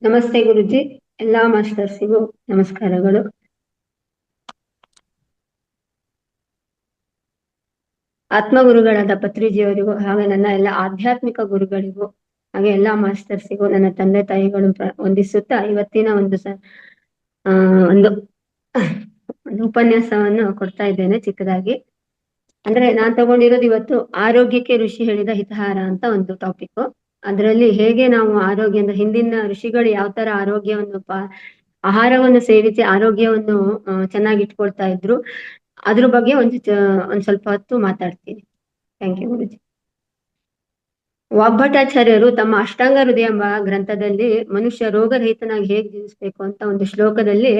ನಮಸ್ತೆ ಗುರುಜಿ. ಎಲ್ಲಾ ಮಾಸ್ಟರ್ಸಿಗೂ ನಮಸ್ಕಾರಗಳು. ಆತ್ಮಗುರುಗಳಾದ ಪತ್ರಿಜಿಯವರಿಗೂ ಹಾಗೆ ನನ್ನ ಎಲ್ಲ ಆಧ್ಯಾತ್ಮಿಕ ಗುರುಗಳಿಗೂ ಹಾಗೆ ಎಲ್ಲಾ ಮಾಸ್ಟರ್ಸಿಗೂ ನನ್ನ ತಂದೆ ತಾಯಿಗಳು ವಂದಿಸುತ್ತಾ ಇವತ್ತಿನ ಒಂದು ಉಪನ್ಯಾಸವನ್ನು ಕೊಡ್ತಾ ಇದ್ದೇನೆ ಚಿಕ್ಕದಾಗಿ. ಅಂದ್ರೆ ನಾನ್ ತಗೊಂಡಿರೋದು ಇವತ್ತು ಆರೋಗ್ಯಕ್ಕೆ ಋಷಿ ಹೇಳಿದ ಹಿತಹಾರ ಅಂತ ಒಂದು ಟಾಪಿಕ್. ಅದರಲ್ಲಿ ಹೇಗೆ ನಾವು ಆರೋಗ್ಯ ಅಂದ್ರೆ ಹಿಂದಿನ ಋಷಿಗಳು ಯಾವ ತರ ಆರೋಗ್ಯವನ್ನು ಆಹಾರವನ್ನು ಸೇವಿಸಿ ಆರೋಗ್ಯವನ್ನು ಚೆನ್ನಾಗಿ ಇಟ್ಕೊಳ್ತಾ ಇದ್ರು, ಅದ್ರ ಬಗ್ಗೆ ಒಂದ್ ಸ್ವಲ್ಪ ಹೊತ್ತು ಮಾತಾಡ್ತೀನಿ. ಥ್ಯಾಂಕ್ ಯು ಗುರುಜಿ. ವಾಗ್ಭಟಾಚಾರ್ಯರು ತಮ್ಮ ಅಷ್ಟಾಂಗ ಹೃದಯ ಎಂಬ ಗ್ರಂಥದಲ್ಲಿ ಮನುಷ್ಯ ರೋಗರಹಿತನಾಗಿ ಹೇಗೆ ಜೀವಿಸ್ಬೇಕು ಅಂತ ಒಂದು ಶ್ಲೋಕದಲ್ಲಿ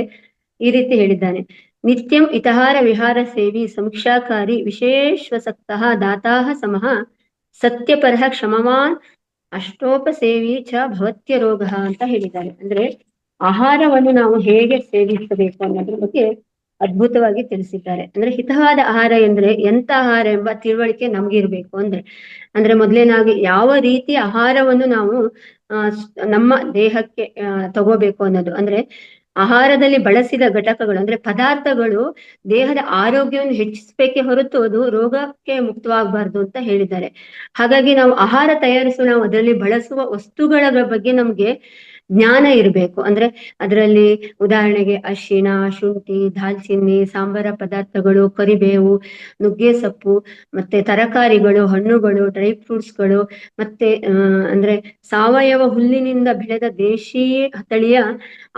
ಈ ರೀತಿ ಹೇಳಿದ್ದಾನೆ. ನಿತ್ಯಂ ಇತಹಾರ ವಿಹಾರ ಸೇವಿ ಸಮೀಕ್ಷಾಕಾರಿ ವಿಶೇಷವಸಕ್ತಃ ದಾತಾಹ ಸಮಃ ಸತ್ಯಪರಃ ಕ್ಷಮವಾನ್ ಅಷ್ಟೋಪಸೇವಿ ಚ ಭವತ್ಯ ರೋಗ ಅಂತ ಹೇಳಿದ್ದಾರೆ. ಅಂದ್ರೆ ಆಹಾರವನ್ನು ನಾವು ಹೇಗೆ ಸೇವಿಸಬೇಕು ಅನ್ನೋದ್ರ ಬಗ್ಗೆ ಅದ್ಭುತವಾಗಿ ತಿಳಿಸಿದ್ದಾರೆ. ಅಂದ್ರೆ ಹಿತವಾದ ಆಹಾರ ಎಂದ್ರೆ ಎಂತ ಆಹಾರ ಎಂಬ ತಿಳುವಳಿಕೆ ನಮ್ಗಿರ್ಬೇಕು. ಅಂದ್ರೆ ಮೊದಲೇನಾಗಿ ಯಾವ ರೀತಿ ಆಹಾರವನ್ನು ನಾವು ನಮ್ಮ ದೇಹಕ್ಕೆ ತಗೋಬೇಕು ಅನ್ನೋದು. ಅಂದ್ರೆ ಆಹಾರದಲ್ಲಿ ಬಳಸಿದ ಘಟಕಗಳು ಅಂದ್ರೆ ಪದಾರ್ಥಗಳು ದೇಹದ ಆರೋಗ್ಯವನ್ನು ಹೆಚ್ಚಿಸಬೇಕೆ ಹೊರತು ಅದು ರೋಗಕ್ಕೆ ಮುಕ್ತವಾಗಬಾರ್ದು ಅಂತ ಹೇಳಿದ್ದಾರೆ. ಹಾಗಾಗಿ ನಾವು ಆಹಾರ ತಯಾರಿಸುವ ನಾವು ಅದರಲ್ಲಿ ಬಳಸುವ ವಸ್ತುಗಳ ಬಗ್ಗೆ ನಮ್ಗೆ ಜ್ಞಾನ ಇರಬೇಕು. ಅಂದ್ರೆ ಅದರಲ್ಲಿ ಉದಾಹರಣೆಗೆ ಅರಿಶಿಣ, ಶುಂಠಿ, ದಾಲ್ಚಿನ್ನಿ, ಸಾಂಬಾರ ಪದಾರ್ಥಗಳು, ಕರಿಬೇವು, ನುಗ್ಗೆ ಸೊಪ್ಪು, ಮತ್ತೆ ತರಕಾರಿಗಳು, ಹಣ್ಣುಗಳು, ಡ್ರೈ ಫ್ರೂಟ್ಸ್ಗಳು, ಮತ್ತೆ ಅಂದ್ರೆ ಸಾವಯವ ಹುಲ್ಲಿನಿಂದ ಬೆಳೆದ ದೇಶೀಯ ತಳಿಯ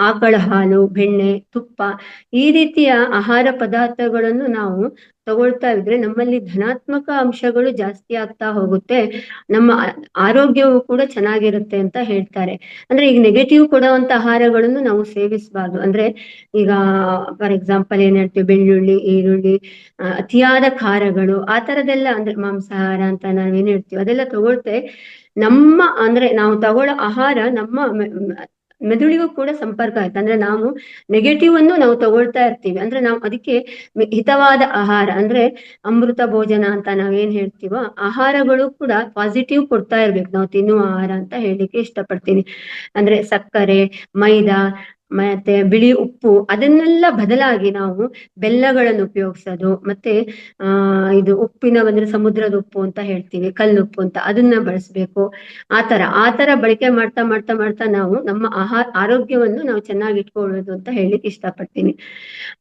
ಆಕಳ ಹಾಲು, ಬೆಣ್ಣೆ, ತುಪ್ಪ, ಈ ರೀತಿಯ ಆಹಾರ ಪದಾರ್ಥಗಳನ್ನು ನಾವು ತಗೊಳ್ತಾ ಇದ್ರೆ ನಮ್ಮಲ್ಲಿ ಧನಾತ್ಮಕ ಅಂಶಗಳು ಜಾಸ್ತಿ ಆಗ್ತಾ ಹೋಗುತ್ತೆ, ನಮ್ಮ ಆರೋಗ್ಯವು ಕೂಡ ಚೆನ್ನಾಗಿರುತ್ತೆ ಅಂತ ಹೇಳ್ತಾರೆ. ಅಂದ್ರೆ ಈಗ ನೆಗೆಟಿವ್ ಕೊಡುವಂತ ಆಹಾರಗಳನ್ನು ನಾವು ಸೇವಿಸಬಾರ್ದು. ಅಂದ್ರೆ ಈಗ ಫಾರ್ ಎಕ್ಸಾಂಪಲ್ ಏನ್ ಹೇಳ್ತೀವಿ, ಬೆಳ್ಳುಳ್ಳಿ, ಈರುಳ್ಳಿ, ಅತಿಯಾದ ಖಾರಗಳು, ಆ ತರದೆಲ್ಲ ಅಂದ್ರೆ ಮಾಂಸಾಹಾರ ಅಂತ ನಾವೇನ್ ಹೇಳ್ತೀವಿ ಅದೆಲ್ಲ ತಗೊಳ್ತೆ ನಮ್ಮ ಅಂದ್ರೆ ನಾವು ತಗೊಳ್ಳೋ ಆಹಾರ ನಮ್ಮ ಮೆದುಳಿಗೂ ಕೂಡ ಸಂಪರ್ಕ ಆಯ್ತು. ಅಂದ್ರೆ ನಾವು ನೆಗೆಟಿವ್ ಅನ್ನು ನಾವು ತಗೊಳ್ತಾ ಇರ್ತೀವಿ. ಅಂದ್ರೆ ನಾವು ಅದಕ್ಕೆ ಹಿತವಾದ ಆಹಾರ ಅಂದ್ರೆ ಅಮೃತ ಭೋಜನ ಅಂತ ನಾವೇನ್ ಹೇಳ್ತೀವೋ ಆಹಾರಗಳು ಕೂಡ ಪಾಸಿಟಿವ್ ಕೊಡ್ತಾ ಇರ್ಬೇಕು ನಾವು ತಿನ್ನುವ ಆಹಾರ ಅಂತ ಹೇಳಲಿಕ್ಕೆ ಇಷ್ಟಪಡ್ತೀನಿ. ಅಂದ್ರೆ ಸಕ್ಕರೆ, ಮೈದಾ, ಮತ್ತೆ ಬಿಳಿ ಉಪ್ಪು ಅದನ್ನೆಲ್ಲ ಬದಲಾಗಿ ನಾವು ಬೆಲ್ಲಗಳನ್ನು ಉಪಯೋಗಿಸೋದು, ಮತ್ತೆ ಇದು ಉಪ್ಪಿನ ಅಂದ್ರೆ ಸಮುದ್ರದ ಉಪ್ಪು ಅಂತ ಹೇಳ್ತೀವಿ, ಕಲ್ಲುಪ್ಪು ಅಂತ, ಅದನ್ನ ಬಳಸ್ಬೇಕು. ಆ ತರ ಬಳಕೆ ಮಾಡ್ತಾ ಮಾಡ್ತಾ ಮಾಡ್ತಾ ನಾವು ನಮ್ಮ ಆರೋಗ್ಯವನ್ನು ನಾವು ಚೆನ್ನಾಗಿ ಇಟ್ಕೊಳ್ಳೋದು ಅಂತ ಹೇಳಲಿಕ್ಕೆ ಇಷ್ಟಪಡ್ತೀನಿ.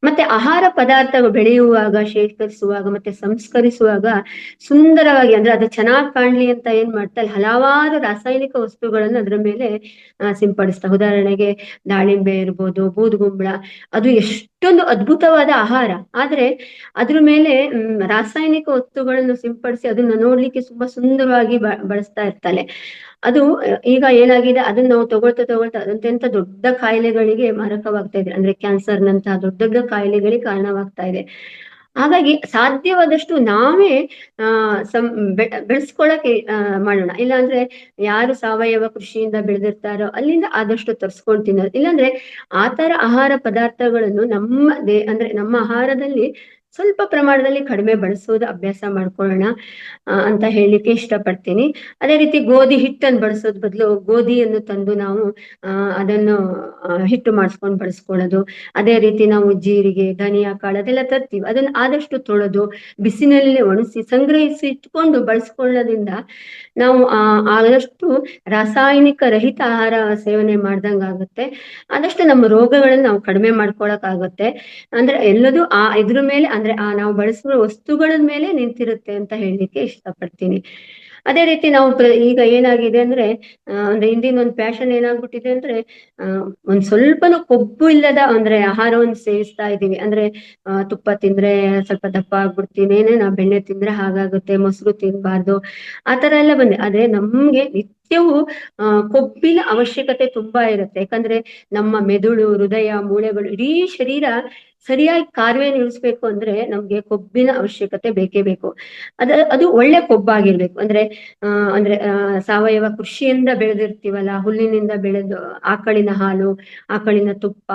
ಮತ್ತೆ ಆಹಾರ ಪದಾರ್ಥ ಬೆಳೆಯುವಾಗ, ಶೇಖರಿಸುವಾಗ, ಮತ್ತೆ ಸಂಸ್ಕರಿಸುವಾಗ ಸುಂದರವಾಗಿ ಅಂದ್ರೆ ಅದು ಚೆನ್ನಾಗಿ ಕಾಣ್ಲಿ ಅಂತ ಏನ್ ಮಾಡ್ತಾರೆ, ಹಲವಾರು ರಾಸಾಯನಿಕ ವಸ್ತುಗಳನ್ನು ಅದ್ರ ಮೇಲೆ ಸಿಂಪಡಿಸ್ತಾರೆ. ಉದಾಹರಣೆಗೆ ದಾಳಿಂಬೆ ಇರ್ಬೋದು, ಬೂದುಗುಂಬಳ, ಅದು ಎಷ್ಟೊಂದು ಅದ್ಭುತವಾದ ಆಹಾರ, ಆದ್ರೆ ಅದ್ರ ಮೇಲೆ ರಾಸಾಯನಿಕ ವಸ್ತುಗಳನ್ನು ಸಿಂಪಡಿಸಿ ಅದನ್ನ ನೋಡ್ಲಿಕ್ಕೆ ತುಂಬಾ ಸುಂದರವಾಗಿ ಬಳಸ್ತಾ ಇರ್ತಾರೆ. ಅದು ಈಗ ಏನಾಗಿದೆ, ಅದನ್ನ ನಾವು ತಗೊಳ್ತಾ ತಗೊಳ್ತಾ ಅದಂತೆಂತ ದೊಡ್ಡ ಕಾಯಿಲೆಗಳಿಗೆ ಮಾರಕವಾಗ್ತಾ ಇದೆ. ಅಂದ್ರೆ ಕ್ಯಾನ್ಸರ್ ನಂತಹ ದೊಡ್ಡ ದೊಡ್ಡ ಕಾಯಿಲೆಗಳಿಗೆ ಕಾರಣವಾಗ್ತಾ ಇದೆ. ಹಾಗಾಗಿ ಸಾಧ್ಯವಾದಷ್ಟು ನಾವೇ ಬೆಳೆಸ್ಕೊಳಕ್ಕೆ ಮಾಡೋಣ. ಇಲ್ಲಾಂದ್ರೆ ಯಾರು ಸಾವಯವ ಕೃಷಿಯಿಂದ ಬೆಳೆದಿರ್ತಾರೋ ಅಲ್ಲಿಂದ ಆದಷ್ಟು ತರ್ಸ್ಕೊಂಡು ತಿನ್ನೋದು. ಇಲ್ಲಾಂದ್ರೆ ಆ ತರ ಆಹಾರ ಪದಾರ್ಥಗಳನ್ನು ಅಂದ್ರೆ ನಮ್ಮ ಆಹಾರದಲ್ಲಿ ಸ್ವಲ್ಪ ಪ್ರಮಾಣದಲ್ಲಿ ಕಡಿಮೆ ಬಳಸೋದು ಅಭ್ಯಾಸ ಮಾಡ್ಕೊಳ್ಳೋಣ ಅಂತ ಹೇಳಲಿಕ್ಕೆ ಇಷ್ಟಪಡ್ತೀನಿ. ಅದೇ ರೀತಿ ಗೋಧಿ ಹಿಟ್ಟನ್ನು ಬಳಸೋದ್ ಬದಲು ಗೋಧಿಯನ್ನು ತಂದು ನಾವು ಅದನ್ನು ಹಿಟ್ಟು ಮಾಡಿಸ್ಕೊಂಡು ಬಳಸ್ಕೊಳ್ಳೋದು. ಅದೇ ರೀತಿ ನಾವು ಜೀರಿಗೆ, ಧನಿಯಾ ಕಾಳು ಅದೆಲ್ಲ ತರ್ತೀವಿ, ಅದನ್ನ ಆದಷ್ಟು ತೊಳೆದು ಬಿಸಿನಲ್ಲಿ ಒಣಸಿ ಸಂಗ್ರಹಿಸಿ ಇಟ್ಕೊಂಡು ಬಳಸ್ಕೊಳ್ಳೋದ್ರಿಂದ ನಾವು ಆದಷ್ಟು ರಾಸಾಯನಿಕ ರಹಿತ ಆಹಾರ ಸೇವನೆ ಮಾಡ್ದಂಗ ಆಗುತ್ತೆ. ಆದಷ್ಟು ನಮ್ಮ ರೋಗಗಳನ್ನ ನಾವು ಕಡಿಮೆ ಮಾಡ್ಕೊಳಕ್ ಆಗುತ್ತೆ. ಅಂದ್ರೆ ಎಲ್ಲದೂ ಇದ್ರ ಮೇಲೆ ಅಂದ್ರೆ ನಾವು ಬಳಸುವ ವಸ್ತುಗಳ ಮೇಲೆ ನಿಂತಿರುತ್ತೆ ಅಂತ ಹೇಳಲಿಕ್ಕೆ ಇಷ್ಟಪಡ್ತೀನಿ. ಅದೇ ರೀತಿ ನಾವು ಈಗ ಏನಾಗಿದೆ ಅಂದ್ರೆ ಅಂದ್ರೆ ಹಿಂದಿನ ಒಂದು ಫ್ಯಾಷನ್ ಏನಾಗ್ಬಿಟ್ಟಿದೆ ಅಂದ್ರೆ ಒಂದ್ ಸ್ವಲ್ಪನೂ ಕೊಬ್ಬು ಇಲ್ಲದ ಅಂದ್ರೆ ಆಹಾರವನ್ನು ಸೇವಿಸ್ತಾ ಇದೀವಿ. ಅಂದ್ರೆ ತುಪ್ಪ ತಿಂದ್ರೆ ಸ್ವಲ್ಪ ದಪ್ಪ ಆಗ್ಬಿಡ್ತೀನಿ, ನಾ ಬೆಣ್ಣೆ ತಿಂದ್ರೆ ಹಾಗಾಗುತ್ತೆ, ಮೊಸರು ತಿನ್ಬಾರ್ದು, ಆ ತರ ಎಲ್ಲ ಬಂದೆ. ಆದ್ರೆ ನಮ್ಗೆ ನಿತ್ಯವೂ ಕೊಬ್ಬಿನ ಅವಶ್ಯಕತೆ ತುಂಬಾ ಇರುತ್ತೆ. ಯಾಕಂದ್ರೆ ನಮ್ಮ ಮೆದುಳು, ಹೃದಯ, ಮೂಳೆಗಳು, ಇಡೀ ಶರೀರ ಸರಿಯಾಗಿ ಕಾರ್ಯನಿರ್ವಹಿಸ್ಬೇಕು ಅಂದ್ರೆ ನಮ್ಗೆ ಕೊಬ್ಬಿನ ಅವಶ್ಯಕತೆ ಬೇಕೇ ಬೇಕು. ಅದು ಒಳ್ಳೆ ಕೊಬ್ಬಾಗಿರ್ಬೇಕು. ಅಂದ್ರೆ ಸಾವಯವ ಕೃಷಿಯಿಂದ ಬೆಳೆದಿರ್ತೀವಲ್ಲ, ಹುಲ್ಲಿನಿಂದ ಬೆಳೆದು ಆಕಳಿನ ಹಾಲು, ಆಕಳಿನ ತುಪ್ಪ,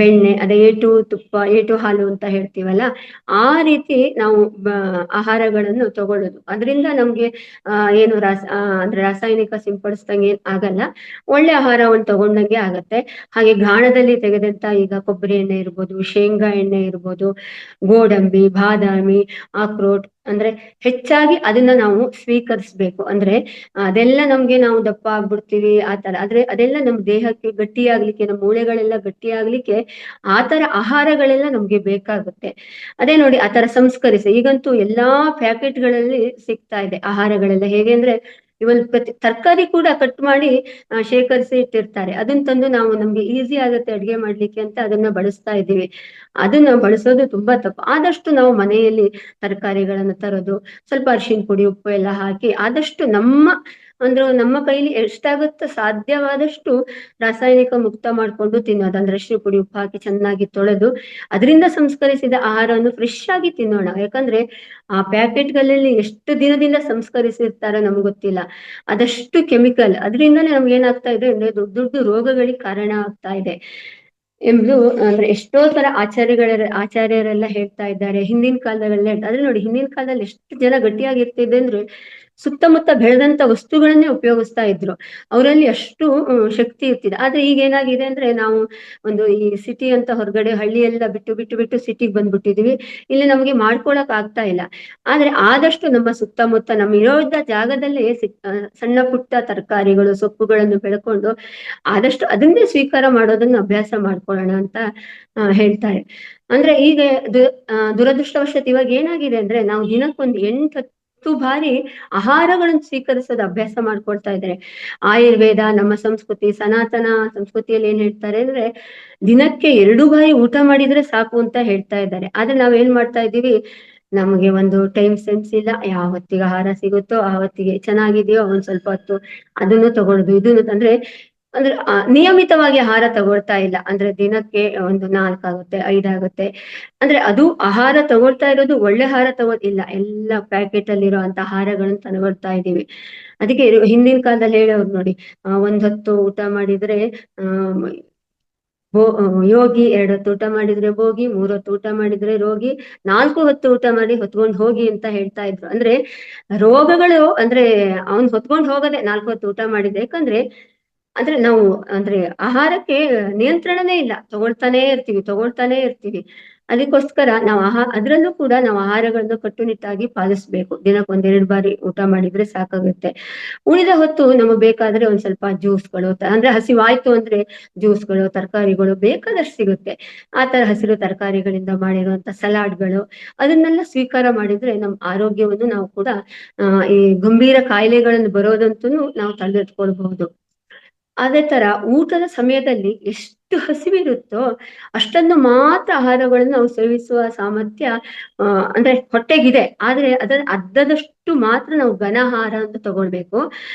ಬೆಣ್ಣೆ, ಅದೇ ಏಟು ತುಪ್ಪ ಏಟು ಹಾಲು ಅಂತ ಹೇಳ್ತೀವಲ್ಲ, ಆ ರೀತಿ ನಾವು ಆಹಾರಗಳನ್ನು ತಗೊಳ್ಳೋದು. ಅದರಿಂದ ನಮ್ಗೆ ಏನು ಅಂದ್ರೆ ರಾಸಾಯನಿಕ ಸಿಂಪಡಿಸ್ದಂಗೆ ಏನ್ ಆಗಲ್ಲ, ಒಳ್ಳೆ ಆಹಾರವನ್ನು ತಗೊಂಡಂಗೆ ಆಗತ್ತೆ. ಹಾಗೆ ಗಾಣದಲ್ಲಿ ತೆಗೆದಂತ ಈಗ ಕೊಬ್ಬರಿ ಎಣ್ಣೆ ಇರ್ಬೋದು, ಶೇಂಗಾ ಎಣ್ಣೆ ಇರ್ಬೋದು, ಗೋಡಂಬಿ, ಬಾದಾಮಿ, ಅಕ್ರೋಟ್, ಅಂದ್ರೆ ಹೆಚ್ಚಾಗಿ ಅದನ್ನ ನಾವು ಸ್ವೀಕರಿಸ್ಬೇಕು. ಅಂದ್ರೆ ಅದೆಲ್ಲ ನಮ್ಗೆ ನಾವು ದಪ್ಪ ಆಗ್ಬಿಡ್ತೀವಿ ಆತರ, ಆದ್ರೆ ಅದೆಲ್ಲ ನಮ್ ದೇಹಕ್ಕೆ ಗಟ್ಟಿಯಾಗ್ಲಿಕ್ಕೆ, ನಮ್ಮ ಮೂಳೆಗಳೆಲ್ಲ ಗಟ್ಟಿಯಾಗ್ಲಿಕ್ಕೆ ಆತರ ಆಹಾರಗಳೆಲ್ಲ ನಮ್ಗೆ ಬೇಕಾಗುತ್ತೆ. ಅದೇ ನೋಡಿ, ಆತರ ಸಂಸ್ಕರಿಸಿ ಈಗಂತೂ ಎಲ್ಲಾ ಪ್ಯಾಕೆಟ್ಗಳಲ್ಲಿ ಸಿಗ್ತಾ ಇದೆ ಆಹಾರಗಳೆಲ್ಲ. ಹೇಗೆ ಅಂದ್ರೆ ಇವನ್ ಪ್ರತಿ ತರಕಾರಿ ಕೂಡ ಕಟ್ ಮಾಡಿ ಶೇಖರಿಸಿ ಇಟ್ಟಿರ್ತಾರೆ. ಅದನ್ನ ತಂದು ನಾವು, ನಮ್ಗೆ ಈಸಿ ಆಗುತ್ತೆ ಅಡ್ಗೆ ಮಾಡ್ಲಿಕ್ಕೆ ಅಂತ ಅದನ್ನ ಬಳಸ್ತಾ ಇದ್ದೀವಿ. ಅದನ್ನ ಬಳಸೋದು ತುಂಬಾ ತಪ್ಪು. ಆದಷ್ಟು ನಾವು ಮನೆಯಲ್ಲಿ ತರಕಾರಿಗಳನ್ನು ತರೋದು, ಸ್ವಲ್ಪ ಅರಿಶಿನ ಪುಡಿ, ಉಪ್ಪು ಎಲ್ಲ ಹಾಕಿ ಆದಷ್ಟು ನಮ್ಮ ಕೈಲಿ ಎಷ್ಟಾಗುತ್ತೋ ಸಾಧ್ಯವಾದಷ್ಟು ರಾಸಾಯನಿಕ ಮುಕ್ತ ಮಾಡ್ಕೊಂಡು ತಿನ್ನೋದು. ಅಂದ್ರೆ ಅರಿಶಿನ ಪುಡಿ, ಉಪ್ಪು ಹಾಕಿ ಚೆನ್ನಾಗಿ ತೊಳೆದು ಅದರಿಂದ ಸಂಸ್ಕರಿಸಿದ ಆಹಾರವನ್ನು ಫ್ರೆಶ್ ಆಗಿ ತಿನ್ನೋಣ. ಯಾಕಂದ್ರೆ ಆ ಪ್ಯಾಕೆಟ್ಗಳಲ್ಲಿ ಎಷ್ಟು ದಿನದಿಂದ ಸಂಸ್ಕರಿಸಿರ್ತಾರೋ ನಮ್ಗೆ ಗೊತ್ತಿಲ್ಲ. ಅದಷ್ಟು ಕೆಮಿಕಲ್, ಅದರಿಂದನೇ ನಮ್ಗೆ ಏನಾಗ್ತಾ ಇದೆ ಅಂದ್ರೆ ದೊಡ್ಡ ದೊಡ್ಡ ರೋಗಗಳಿಗೆ ಕಾರಣ ಆಗ್ತಾ ಇದೆ ಎಂಬುದು. ಅಂದ್ರೆ ಎಷ್ಟೋ ತರ ಆಚಾರ್ಯರೆಲ್ಲ ಹೇಳ್ತಾ ಇದ್ದಾರೆ. ಹಿಂದಿನ ಕಾಲದಲ್ಲೆಲ್ಲ ಆದ್ರೆ ನೋಡಿ, ಹಿಂದಿನ ಕಾಲದಲ್ಲಿ ಎಷ್ಟು ಜನ ಗಟ್ಟಿಯಾಗಿರ್ತಿದೆ ಅಂದ್ರೆ ಸುತ್ತಮುತ್ತ ಬೆಳೆದಂತ ವಸ್ತುಗಳನ್ನೇ ಉಪಯೋಗಿಸ್ತಾ ಇದ್ರು. ಅವರಲ್ಲಿ ಅಷ್ಟು ಶಕ್ತಿ ಇರ್ತಿದೆ. ಆದ್ರೆ ಈಗ ಏನಾಗಿದೆ ಅಂದ್ರೆ ನಾವು ಈ ಸಿಟಿ ಅಂತ ಹೊರಗಡೆ ಹಳ್ಳಿ ಎಲ್ಲ ಬಿಟ್ಟು ಬಿಟ್ಟು ಬಿಟ್ಟು ಸಿಟಿಗೆ ಬಂದ್ಬಿಟ್ಟಿದೀವಿ. ಇಲ್ಲಿ ನಮ್ಗೆ ಮಾಡ್ಕೊಳಕ್ ಆಗ್ತಾ ಇಲ್ಲ. ಆದ್ರೆ ಆದಷ್ಟು ನಮ್ಮ ಸುತ್ತಮುತ್ತ ನಮ್ಮ ಇರೋದ ಜಾಗದಲ್ಲೇ ಸಣ್ಣ ಪುಟ್ಟ ತರಕಾರಿಗಳು, ಸೊಪ್ಪುಗಳನ್ನು ಬೆಳ್ಕೊಂಡು ಆದಷ್ಟು ಅದನ್ನೇ ಸ್ವೀಕಾರ ಮಾಡೋದನ್ನ ಅಭ್ಯಾಸ ಮಾಡ್ಕೊಳ್ಳೋಣ ಅಂತ ಹೇಳ್ತಾರೆ. ಅಂದ್ರೆ ಈಗ ದುರದೃಷ್ಟವಶಾತ್ ಇವಾಗ ಏನಾಗಿದೆ ಅಂದ್ರೆ ನಾವು ದಿನಕ್ಕೊಂದು 8-10 ಬಾರಿ ಆಹಾರಗಳನ್ನು ಸ್ವೀಕರಿಸೋದು ಅಭ್ಯಾಸ ಮಾಡ್ಕೊಳ್ತಾ ಇದ್ದಾರೆ. ಆಯುರ್ವೇದ, ನಮ್ಮ ಸಂಸ್ಕೃತಿ, ಸನಾತನ ಸಂಸ್ಕೃತಿಯಲ್ಲಿ ಏನ್ ಹೇಳ್ತಾರೆ ಅಂದ್ರೆ ದಿನಕ್ಕೆ 2 ಬಾರಿ ಊಟ ಮಾಡಿದ್ರೆ ಸಾಕು ಅಂತ ಹೇಳ್ತಾ ಇದ್ದಾರೆ. ಆದ್ರೆ ನಾವೇನ್ ಮಾಡ್ತಾ ಇದ್ದೀವಿ, ನಮಗೆ ಒಂದು ಟೈಮ್ ಸೆನ್ಸ್ ಇಲ್ಲ. ಯಾವ ಹೊತ್ತಿಗೆ ಆಹಾರ ಸಿಗುತ್ತೋ ಆ ಹೊತ್ತಿಗೆ, ಚೆನ್ನಾಗಿದೆಯೋ ಒಂದ್ ಸ್ವಲ್ಪ ಹೊತ್ತು ಅದನ್ನು ತಗೊಳ್ಳೋದು, ಇದನ್ನು ಅಂದ್ರೆ ನಿಯಮಿತವಾಗಿ ಆಹಾರ ತಗೊಳ್ತಾ ಇಲ್ಲ. ಅಂದ್ರೆ ದಿನಕ್ಕೆ ಒಂದು 4 ಆಗುತ್ತೆ, 5 ಆಗುತ್ತೆ. ಅಂದ್ರೆ ಅದು ಆಹಾರ ತಗೊಳ್ತಾ ಇರೋದು ಒಳ್ಳೆ ಆಹಾರ ತಗೋದಿಲ್ಲ, ಎಲ್ಲ ಪ್ಯಾಕೆಟ್ ಅಲ್ಲಿರೋ ಅಂತ ಆಹಾರಗಳನ್ನು ತಗೊಳ್ತಾ ಇದೀವಿ. ಅದಕ್ಕೆ ಹಿಂದಿನ ಕಾಲದಲ್ಲಿ ಹೇಳೋರು ನೋಡಿ, ಒಂದ್ ಹೊತ್ತು ಊಟ ಮಾಡಿದ್ರೆ ಯೋಗಿ, 2 ಹೊತ್ತು ಊಟ ಮಾಡಿದ್ರೆ ಭೋಗಿ, 3 ಹೊತ್ತು ಊಟ ಮಾಡಿದ್ರೆ ರೋಗಿ, 4 ಹೊತ್ತು ಊಟ ಮಾಡಿ ಹೊತ್ಕೊಂಡ್ ಹೋಗಿ ಅಂತ ಹೇಳ್ತಾ ಇದ್ರು. ಅಂದ್ರೆ ರೋಗಗಳು ಅಂದ್ರೆ ಅವ್ನ್ ಹೊತ್ಕೊಂಡ್ ಹೋಗದೆ 4 ಹೊತ್ತು ಊಟ ಮಾಡಿದ್ರೆ. ಯಾಕಂದ್ರೆ ನಾವು ಅಂದ್ರೆ ಆಹಾರಕ್ಕೆ ನಿಯಂತ್ರಣನೇ ಇಲ್ಲ, ತಗೊಳ್ತಾನೆ ಇರ್ತೀವಿ. ಅದಕ್ಕೋಸ್ಕರ ನಾವು ಅದ್ರಲ್ಲೂ ಕೂಡ ನಾವು ಆಹಾರಗಳನ್ನು ಕಟ್ಟುನಿಟ್ಟಾಗಿ ಪಾಲಿಸ್ಬೇಕು. ದಿನಕ್ಕೆ 1-2 ಬಾರಿ ಊಟ ಮಾಡಿದ್ರೆ ಸಾಕಾಗುತ್ತೆ. ಉಳಿದ ಹೊತ್ತು ನಮಗೆ ಬೇಕಾದ್ರೆ ಒಂದ್ ಸ್ವಲ್ಪ ಜ್ಯೂಸ್ಗಳು, ಅಂದ್ರೆ ಹಸಿವಾಯ್ತು ಅಂದ್ರೆ ಜ್ಯೂಸ್ಗಳು, ತರಕಾರಿಗಳು ಬೇಕಾದಷ್ಟು ಸಿಗುತ್ತೆ. ಆ ತರ ಹಸಿರು ತರಕಾರಿಗಳಿಂದ ಮಾಡಿರುವಂತ ಸಲಾಡ್ಗಳು, ಅದನ್ನೆಲ್ಲ ಸ್ವೀಕಾರ ಮಾಡಿದ್ರೆ ನಮ್ಮ ಆರೋಗ್ಯವನ್ನು ನಾವು ಕೂಡ ಈ ಗಂಭೀರ ಕಾಯಿಲೆಗಳನ್ನು ಬರೋದಂತೂ ನಾವು ತಡೆಗಟ್ಕೊಳ್ಬಹುದು. ಅದೇ ತರ ಊಟದ ಸಮಯದಲ್ಲಿ ಎಷ್ಟು ಹಸಿವಿರುತ್ತೋ ಅಷ್ಟನ್ನು ಮಾತ್ರ ಆಹಾರಗಳನ್ನು ನಾವು ಸೇವಿಸುವ ಸಾಮರ್ಥ್ಯ ಅಂದ್ರೆ ಹೊಟ್ಟೆಗಿದೆ. ಆದ್ರೆ ಅದರ ಅರ್ಧದಷ್ಟು ಮಾತ್ರ ನಾವು ಘನ ಆಹಾರ ಅಂತ ತಗೊಳ್ಬೇಕು.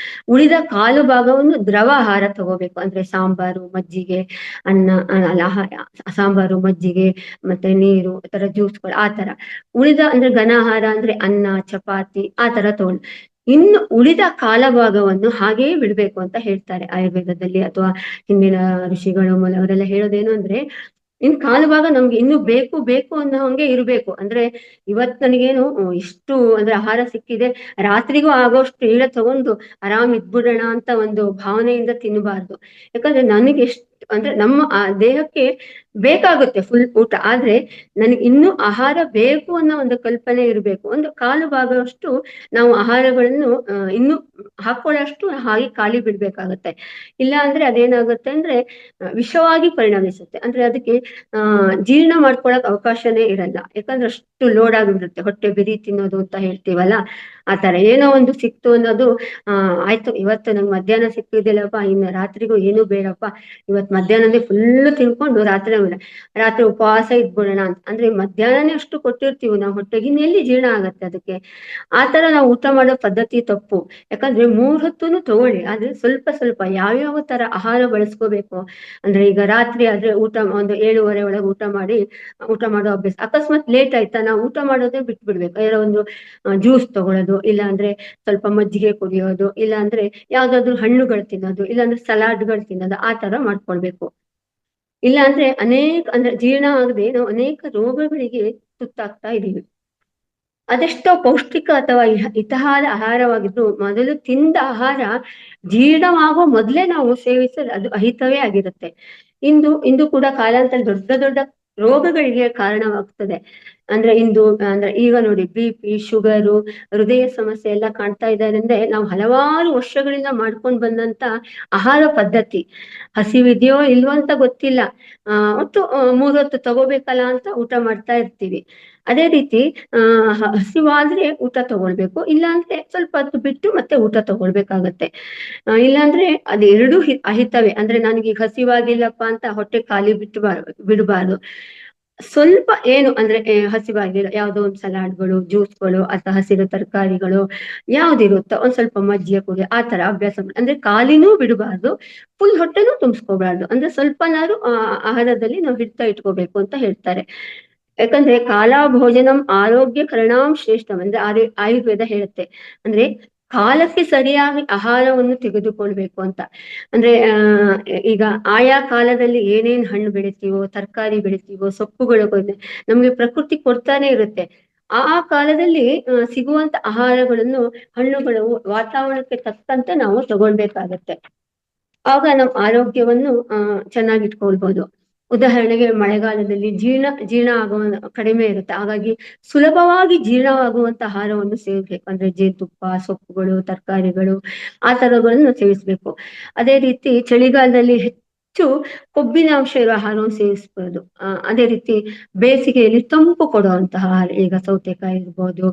ಉಳಿದ ಕಾಲು ಭಾಗವನ್ನು ದ್ರವ ಆಹಾರ ತಗೋಬೇಕು. ಅಂದ್ರೆ ಸಾಂಬಾರು, ಮಜ್ಜಿಗೆ, ಅನ್ನ, ಸಾಂಬಾರು, ಮಜ್ಜಿಗೆ, ಮತ್ತೆ ನೀರು, ಆ ತರ ಜ್ಯೂಸ್ಗಳು, ಆ ತರ. ಉಳಿದ ಅಂದ್ರೆ ಘನ ಆಹಾರ ಅಂದ್ರೆ ಅನ್ನ, ಚಪಾತಿ, ಆ ತರ ತಗೊಂಡು ಇನ್ನು ಉಳಿದ ಕಾಲಭಾಗವನ್ನು ಹಾಗೆಯೇ ಬಿಡ್ಬೇಕು ಅಂತ ಹೇಳ್ತಾರೆ ಆಯುರ್ವೇದದಲ್ಲಿ. ಅಥವಾ ಹಿಂದಿನ ಋಷಿಗಳು ಅವರೆಲ್ಲ ಹೇಳೋದೇನು ಅಂದ್ರೆ, ಕಾಲಭಾಗ ನಮ್ಗೆ ಇನ್ನು ಬೇಕು ಬೇಕು ಅನ್ನೋ ಹಂಗೆ ಇರ್ಬೇಕು. ಅಂದ್ರೆ ಇವತ್ ನನಗೇನು ಇಷ್ಟು ಅಂದ್ರೆ ಆಹಾರ ಸಿಕ್ಕಿದೆ, ರಾತ್ರಿಗೂ ಆಗೋಷ್ಟು ಈಳ ತಗೊಂಡು ಆರಾಮ್ ಇದ್ಬಿಡೋಣ ಅಂತ ಒಂದು ಭಾವನೆಯಿಂದ ತಿನ್ನಬಾರ್ದು. ಯಾಕಂದ್ರೆ ನನಗೆ ಅಂದ್ರೆ ನಮ್ಮ ಆ ದೇಹಕ್ಕೆ ಬೇಕಾಗುತ್ತೆ ಫುಲ್ ಊಟ, ಆದ್ರೆ ನನಗೆ ಇನ್ನೂ ಆಹಾರ ಬೇಕು ಅನ್ನೋ ಒಂದು ಕಲ್ಪನೆ ಇರಬೇಕು. ಒಂದು ಕಾಲು ಭಾಗವಷ್ಟು ನಾವು ಆಹಾರಗಳನ್ನು ಇನ್ನು ಹಾಕೊಳ್ಳೋಷ್ಟು ಹಾಗೆ ಖಾಲಿ ಬಿಡ್ಬೇಕಾಗತ್ತೆ. ಇಲ್ಲ ಅಂದ್ರೆ ಅದೇನಾಗುತ್ತೆ ಅಂದ್ರೆ ವಿಷವಾಗಿ ಪರಿಣಮಿಸುತ್ತೆ. ಅಂದ್ರೆ ಅದಕ್ಕೆ ಜೀರ್ಣ ಮಾಡ್ಕೊಳಕ್ ಅವಕಾಶನೇ ಇರಲ್ಲ. ಯಾಕಂದ್ರೆ ಅಷ್ಟು ಲೋಡ್ ಆಗಿಬಿಡುತ್ತೆ. ಹೊಟ್ಟೆ ಬಿರಿ ತಿನ್ನೋದು ಅಂತ ಹೇಳ್ತೀವಲ್ಲ, ಆತರ ಏನೋ ಒಂದು ಸಿಕ್ತು ಅನ್ನೋದು, ಆಯ್ತು ಇವತ್ತು ನಂಗೆ ಮಧ್ಯಾಹ್ನ ಸಿಕ್ಕಿದಿಲ್ಲಪ್ಪ, ಇನ್ನು ರಾತ್ರಿಗೂ ಏನು ಬೇಡಪ್ಪ, ಇವತ್ತು ಮಧ್ಯಾಹ್ನನೇ ಫುಲ್ ತಿನ್ಕೊಂಡು ರಾತ್ರಿ ಇಲ್ಲ. ರಾತ್ರಿ ಉಪವಾಸ ಇದ್ಬಿಡೋಣ ಅಂತ. ಅಂದ್ರೆ ಮಧ್ಯಾಹ್ನನೇ ಅಷ್ಟು ಕೊಟ್ಟಿರ್ತೀವಿ ನಾವು ಹೊಟ್ಟೆಗೆ, ಇನ್ನೆಲ್ಲಿ ಜೀರ್ಣ ಆಗತ್ತೆ ಅದಕ್ಕೆ. ಆ ತರ ನಾವು ಊಟ ಮಾಡೋ ಪದ್ಧತಿ ತಪ್ಪು. ಯಾಕಂದ್ರೆ 3 ಹೊತ್ತುನು ತಗೊಳ್ಳಿ, ಆದ್ರೆ ಸ್ವಲ್ಪ ಸ್ವಲ್ಪ ಯಾವ್ಯಾವ ತರ ಆಹಾರ ಬಳಸ್ಕೋಬೇಕು. ಅಂದ್ರೆ ಈಗ ರಾತ್ರಿ ಆದ್ರೆ ಊಟ ಒಂದು 7:30 ಒಳಗೆ ಊಟ ಮಾಡೋ ಅಭ್ಯಾಸ. ಅಕಸ್ಮಾತ್ ಲೇಟ್ ಆಯ್ತಾ, ನಾವು ಊಟ ಮಾಡೋದೇ ಬಿಟ್ಬಿಡ್ಬೇಕು. ಏನೋ ಒಂದು ಜ್ಯೂಸ್ ತಗೊಳ್ಳೋದು, ಇಲ್ಲ ಅಂದ್ರೆ ಸ್ವಲ್ಪ ಮಜ್ಜಿಗೆ ಕುಡಿಯೋದು, ಇಲ್ಲ ಅಂದ್ರೆ ಯಾವ್ದಾದ್ರು ಹಣ್ಣುಗಳು ತಿನ್ನೋದು, ಇಲ್ಲ ಅಂದ್ರೆ ಸಲಾಡ್ಗಳು ತಿನ್ನೋದು, ಆ ತರ ಮಾಡ್ಕೊಳ್ಬೇಕು. ಇಲ್ಲ ಅಂದ್ರೆ ಅಂದ್ರೆ ಜೀರ್ಣ ಆಗದೆ ನಾವು ಅನೇಕ ರೋಗಗಳಿಗೆ ತುತ್ತಾಗ್ತಾ ಇದೀವಿ. ಅದೆಷ್ಟೋ ಪೌಷ್ಟಿಕ ಅಥವಾ ಹಿತಹಾರ ಆಹಾರವಾಗಿದ್ದು, ಮೊದಲು ತಿಂದ ಆಹಾರ ಜೀರ್ಣವಾಗೋ ಮೊದಲೇ ನಾವು ಸೇವಿಸಿದ್ರೆ ಅದು ಅಹಿತವೇ ಆಗಿರುತ್ತೆ. ಇಂದು ಕೂಡ ಕಾಲಾಂತರ ದೊಡ್ಡ ದೊಡ್ಡ ರೋಗಗಳಿಗೆ ಕಾರಣವಾಗ್ತದೆ. ಅಂದ್ರೆ ಈಗ ನೋಡಿ BP, ಶುಗರು, ಹೃದಯ ಸಮಸ್ಯೆ ಎಲ್ಲ ಕಾಣ್ತಾ ಇದ್ದಾರೆ ಅಂದ್ರೆ ನಾವು ಹಲವಾರು ವರ್ಷಗಳಿಂದ ಮಾಡ್ಕೊಂಡು ಬಂದಂತ ಆಹಾರ ಪದ್ಧತಿ. ಹಸಿವಿದೆಯೋ ಇಲ್ವೋ ಅಂತ ಗೊತ್ತಿಲ್ಲ, ಒಟ್ಟು 3 ಹೊತ್ತು ತಗೋಬೇಕಲ್ಲ ಅಂತ ಊಟ ಮಾಡ್ತಾ ಇರ್ತೀವಿ. ಅದೇ ರೀತಿ ಹಸಿವಾದ್ರೆ ಊಟ ತಗೊಳ್ಬೇಕು, ಇಲ್ಲ ಅಂದ್ರೆ ಸ್ವಲ್ಪ ಹೊತ್ತು ಬಿಟ್ಟು ಮತ್ತೆ ಊಟ ತಗೊಳ್ಬೇಕಾಗತ್ತೆ. ಇಲ್ಲಾಂದ್ರೆ ಅದೆರಡೂ ಅಹಿತವೇ. ಅಂದ್ರೆ ನನಗೆ ಈಗ ಹಸಿವಾಗಿಲ್ಲಪ್ಪ ಅಂತ ಹೊಟ್ಟೆ ಖಾಲಿ ಬಿಡಬಾರ್ದು. ಸ್ವಲ್ಪ ಏನು ಅಂದ್ರೆ ಹಸಿವಾಗಿಲ್ಲ, ಯಾವ್ದೋ ಒಂದು ಸಲಾಡ್ಗಳು, ಜ್ಯೂಸ್ಗಳು ಅಥವಾ ಹಸಿರು ತರಕಾರಿಗಳು ಯಾವ್ದಿರುತ್ತೋ ಒಂದ್ ಸ್ವಲ್ಪ ಮಜ್ಜಿಗೆ ಕುಡಿ, ಆ ತರ ಅಭ್ಯಾಸ ಅಂದ್ರೆ ಖಾಲಿನೂ ಬಿಡಬಾರ್ದು, ಫುಲ್ ಹೊಟ್ಟೆನೂ ತುಂಬಿಸ್ಕೋಬಾರ್ದು. ಅಂದ್ರೆ ಸ್ವಲ್ಪನಾದ್ರು ಆಹಾರದಲ್ಲಿ ನಾವು ಹಿಡ್ತಾ ಇಟ್ಕೋಬೇಕು ಅಂತ ಹೇಳ್ತಾರೆ. ಯಾಕಂದ್ರೆ ಕಾಲಾ ಭೋಜನಂ ಆರೋಗ್ಯ ಕರಣಾಂ ಶ್ರೇಷ್ಠಂ ಅಂದ್ರೆ ಆಯುರ್ವೇದ ಹೇಳುತ್ತೆ. ಅಂದ್ರೆ ಕಾಲಕ್ಕೆ ಸರಿಯಾಗಿ ಆಹಾರವನ್ನು ತೆಗೆದುಕೊಳ್ಬೇಕು ಅಂತ. ಅಂದ್ರೆ ಈಗ ಆಯಾ ಕಾಲದಲ್ಲಿ ಏನೇನ್ ಹಣ್ಣು ಬೆಳಿತೀವೋ, ತರಕಾರಿ ಬೆಳಿತೀವೋ, ಸೊಪ್ಪುಗಳು ನಮ್ಗೆ ಪ್ರಕೃತಿ ಕೊಡ್ತಾನೆ ಇರುತ್ತೆ. ಆ ಕಾಲದಲ್ಲಿ ಸಿಗುವಂತ ಆಹಾರಗಳನ್ನು, ಹಣ್ಣುಗಳು ವಾತಾವರಣಕ್ಕೆ ತಕ್ಕಂತೆ ನಾವು ತಗೊಳ್ಬೇಕಾಗತ್ತೆ. ಆಗ ನಮ್ಮ ಆರೋಗ್ಯವನ್ನು ಚೆನ್ನಾಗಿಟ್ಕೊಳ್ಬಹುದು. ಉದಾಹರಣೆಗೆ ಮಳೆಗಾಲದಲ್ಲಿ ಜೀರ್ಣ ಆಗುವ ಕಡಿಮೆ ಇರುತ್ತೆ. ಹಾಗಾಗಿ ಸುಲಭವಾಗಿ ಜೀರ್ಣವಾಗುವಂತ ಆಹಾರವನ್ನು ಸೇವಿಸ್ಬೇಕು. ಅಂದ್ರೆ ಜೇನುತುಪ್ಪ, ಸೊಪ್ಪುಗಳು, ತರಕಾರಿಗಳು, ಆ ತರಗಳನ್ನು ಸೇವಿಸ್ಬೇಕು. ಅದೇ ರೀತಿ ಚಳಿಗಾಲದಲ್ಲಿ ಹೆಚ್ಚು ಕೊಬ್ಬಿನ ಅಂಶ ಇರುವ ಆಹಾರವನ್ನು ಸೇವಿಸಬಹುದು. ಅದೇ ರೀತಿ ಬೇಸಿಗೆಯಲ್ಲಿ ತಂಪು ಕೊಡುವಂತಹ ಆಹಾರ, ಈಗ ಸೌತೆಕಾಯಿ ಇರ್ಬೋದು,